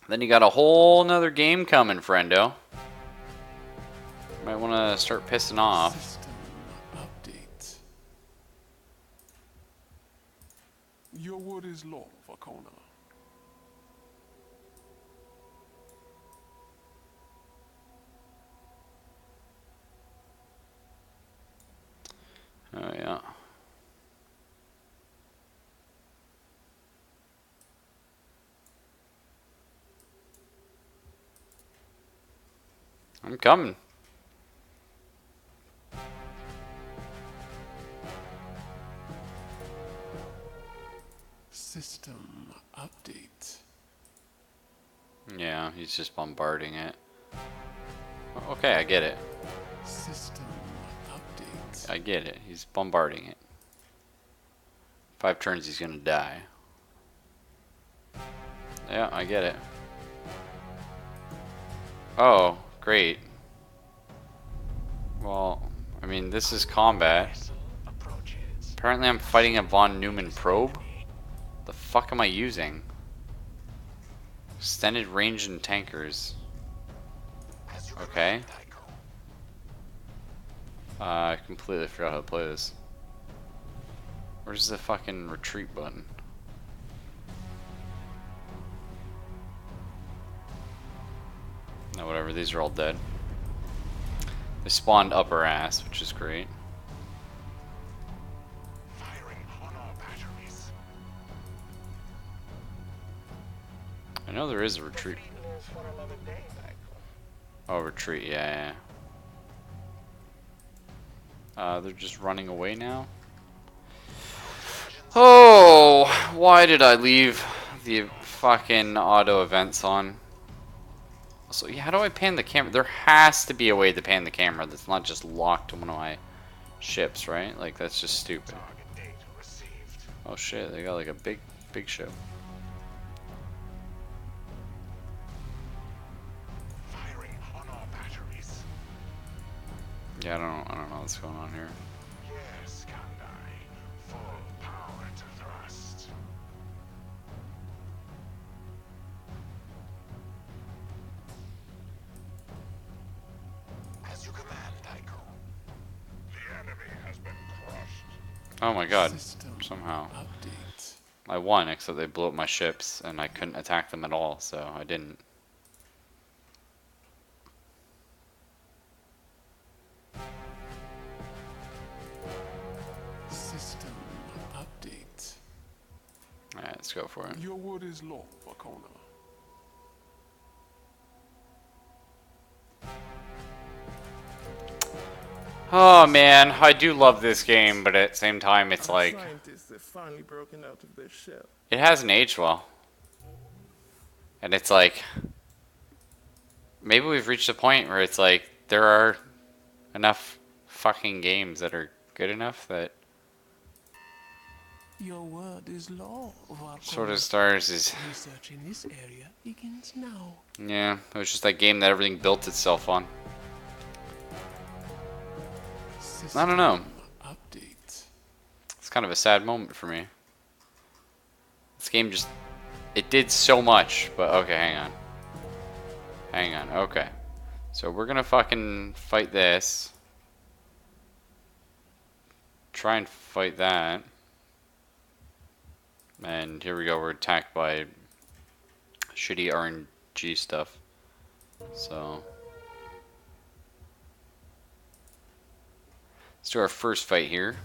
Then you got a whole nother game coming, friendo. Might want to start pissing off. System update. Your word is law, Vakona. Oh, yeah. I'm coming. System update. Yeah, he's just bombarding it. Okay, I get it. System update. I get it. He's bombarding it. 5 turns, he's gonna die. Yeah, I get it. Oh, great. Well, I mean, this is combat. Apparently I'm fighting a von Neumann probe? The fuck am I using? Extended range and tankers. Okay. I completely forgot how to play this. Where's the fucking retreat button? No, whatever, these are all dead. They spawned up our ass, which is great. I know there is a retreat. Oh, retreat, yeah. They're just running away now. Oh, why did I leave the fucking auto events on? So, yeah, how do I pan the camera? There has to be a way to pan the camera that's not just locked to one of my ships, right? Like, that's just stupid. Oh shit, they got like a big ship. Yeah, I don't know what's going on here. Yes, Kandai. Full power to thrust. As you command, Tycho. The enemy has been crushed. Oh my god, System somehow. update. I won, except they blew up my ships, and I couldn't attack them at all, so I didn't. System update. Alright, let's go for it. Your word is law, Vakona. Oh man, I do love this game, but at the same time, it's Our like scientists have finally broken out of their shell. it hasn't aged well, and it's like maybe we've reached a point where it's like there are enough fucking games that are good enough that Your word is law, Varkona. Sword of Stars is. Research in this area begins now. Yeah, it was just that game that everything built itself on. I don't know. Update. It's kind of a sad moment for me. This game just, it did so much, but okay, hang on. Hang on, okay. So we're gonna fucking fight this. Try and fight that. And here we go, we're attacked by shitty RNG stuff. So let's do our first fight here.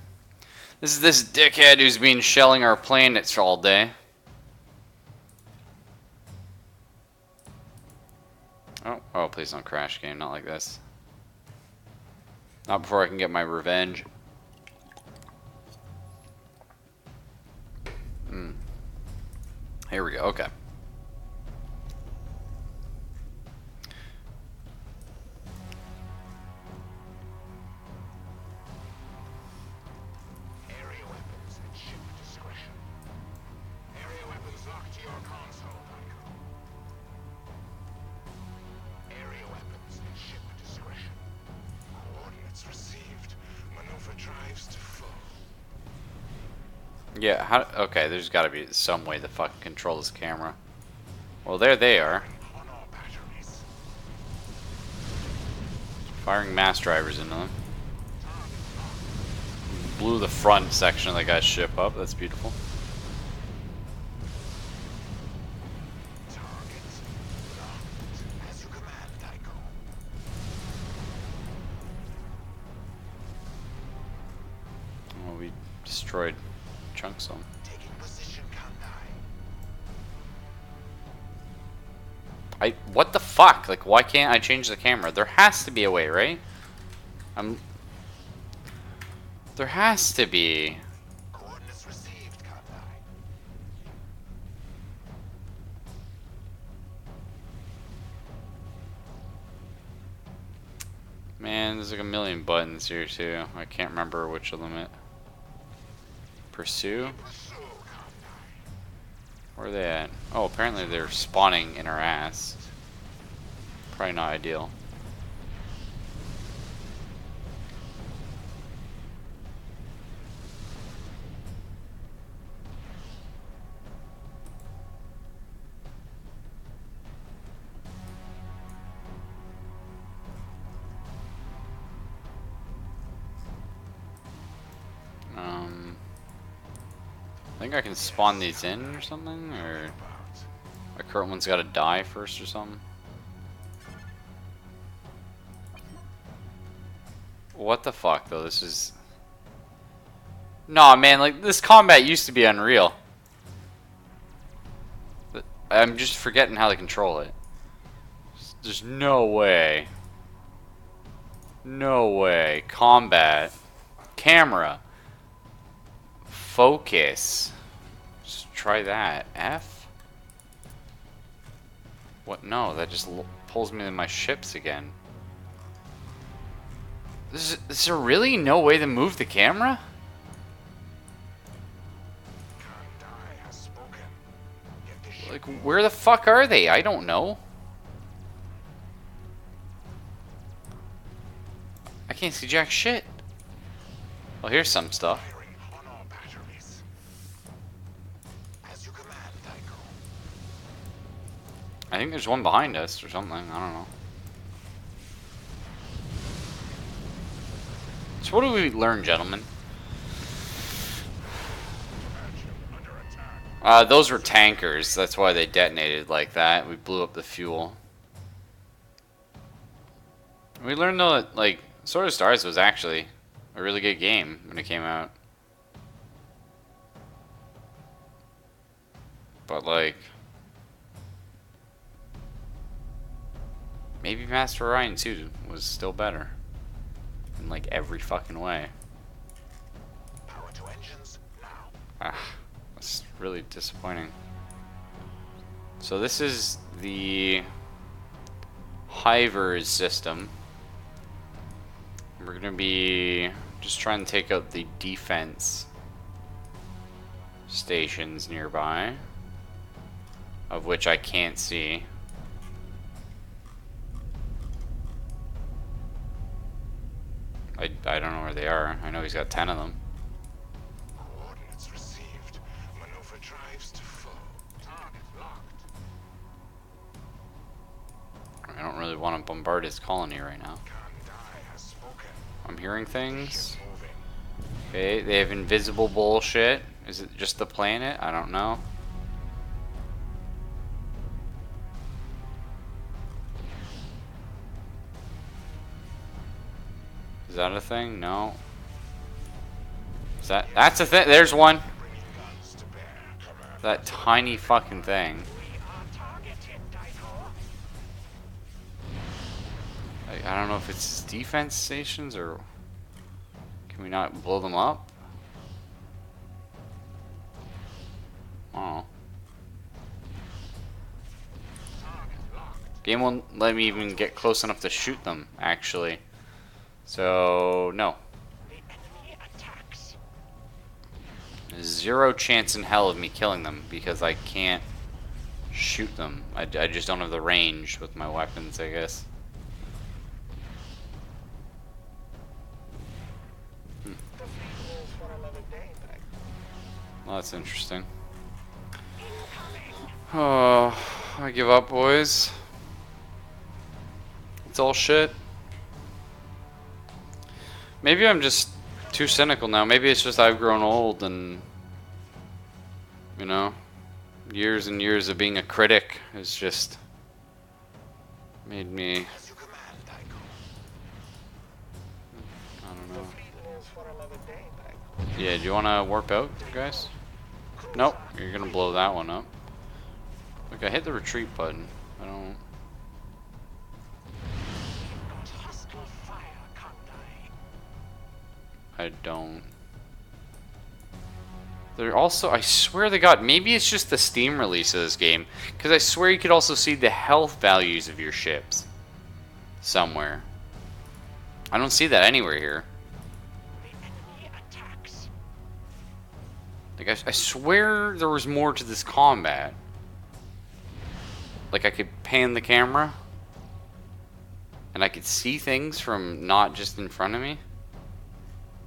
This is this dickhead who's been shelling our planets all day. Oh, please don't crash, game. Not like this. Not before I can get my revenge. Here we go. Okay. Area weapons at ship discretion. Area weapons locked to your console, Tycho. Area weapons at ship discretion. Coordinates received. Maneuver drives to full. Yeah, how, okay, there's gotta be some way to fucking control this camera. Well, there they are. On all batteries. Firing mass drivers into them. Blew the front section of the guy's ship up. That's beautiful. Targets locked. As you command, Tycho. Oh, we destroyed chunks of them. Taking position, Kandai. What the fuck? Like, why can't I change the camera? There has to be a way, right? There has to be. Coordinates received, Kandai. Man, there's like a million buttons here too. I can't remember which of them it. Pursue? Pursue, Kandai. Where are they at? Oh, apparently they're spawning in our ass. Probably not ideal. I think I can spawn these in or something, or my current one's gotta die first or something. What the fuck though, this is... Nah man, like this combat used to be unreal. I'm just forgetting how to control it. There's no way. No way. Combat. Camera. Focus. Just try that. F? What? No, that just pulls me to my ships again. Is there really no way to move the camera? Kandai has spoken. Get the ship. Like, where the fuck are they? I don't know. I can't see jack shit. Well, here's some stuff. Firing on all batteries. As you command, Tycho. I think there's one behind us or something. I don't know. So what do we learn, gentlemen? Under attack. Those were tankers. That's why they detonated like that. We blew up the fuel. We learned though that like Sword of Stars was actually a really good game when it came out. But like maybe Master Orion 2 was still better. in like every fucking way. Power to engines now. Ah, that's really disappointing. So this is the Hivers system. We're gonna be just trying to take out the defense stations nearby, of which I can't see. I don't know where they are. I know he's got 10 of them. Coordinates received. Maneuver drives to full. Target locked. I don't really want to bombard his colony right now. Kandai has spoken. I'm hearing things. Moving. Okay, they have invisible bullshit. Is it just the planet? I don't know. Is that a thing? No. Is that's a thing? There's one. Bringing guns to bear. Command. That tiny fucking thing. We are targeted, Dino. I don't know if it's defense stations or can we not blow them up? Oh. Game won't let me even get close enough to shoot them, actually. So, no. The enemy attacks. There's zero chance in hell of me killing them because I can't shoot them. I just don't have the range with my weapons, I guess. The fleet lives for another day, Pack. Well, that's interesting. Oh, I give up, boys. It's all shit. Maybe I'm just too cynical now. Maybe it's just I've grown old and, you know, years and years of being a critic has just made me, As you command, Tycho. I don't The know. fleet lives for another day, Pack. Yeah, do you want to warp out, guys? Nope, you're going to blow that one up. Look, I hit the retreat button. I don't... Hostile fire, Kandai. I don't. They're also, I swear to God, maybe it's just the Steam release of this game, because I swear you could also see the health values of your ships somewhere. I don't see that anywhere here. The enemy attacks. Like, I swear there was more to this combat. Like, I could pan the camera, and I could see things from not just in front of me.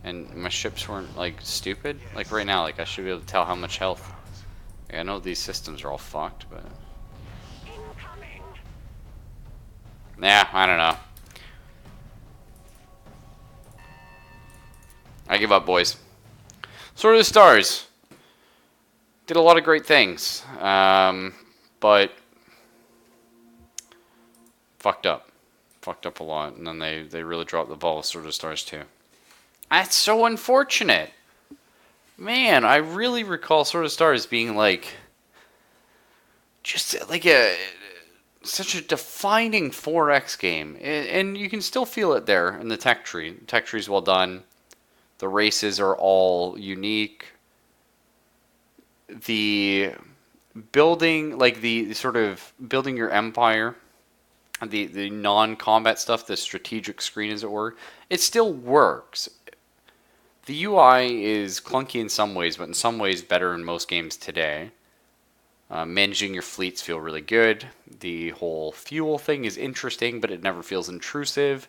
And my ships weren't, like, stupid. Like, right now, like, I should be able to tell how much health. Like, I know these systems are all fucked, but... Incoming. Yeah, I don't know. I give up, boys. Sword of the Stars. Did a lot of great things. But... fucked up. Fucked up a lot. And then they really dropped the ball with Sword of the Stars, too. That's so unfortunate. Man, I really recall Sword of Stars being like just like such a defining 4X game. And you can still feel it there in the tech tree. The tech tree's well done. The races are all unique. The building, like the sort of building your empire, the non-combat stuff, the strategic screen as it were, it still works. The UI is clunky in some ways, but in some ways better in most games today. Managing your fleets feel really good. The whole fuel thing is interesting, but it never feels intrusive.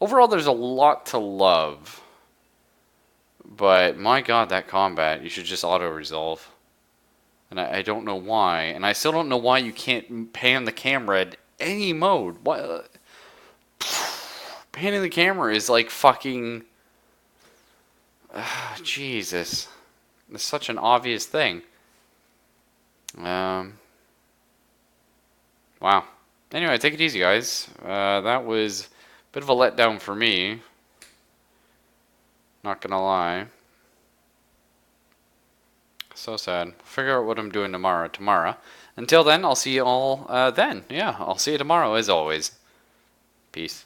Overall, there's a lot to love. But my god, that combat, you should just auto-resolve. And I don't know why. And I still don't know why you can't pan the camera at any mode. What? Panning the camera is like fucking... Jesus. It's such an obvious thing. Wow. Anyway, take it easy, guys. That was a bit of a letdown for me. Not gonna lie. So sad. Figure out what I'm doing tomorrow. Until then, I'll see you all then. Yeah, I'll see you tomorrow as always. Peace.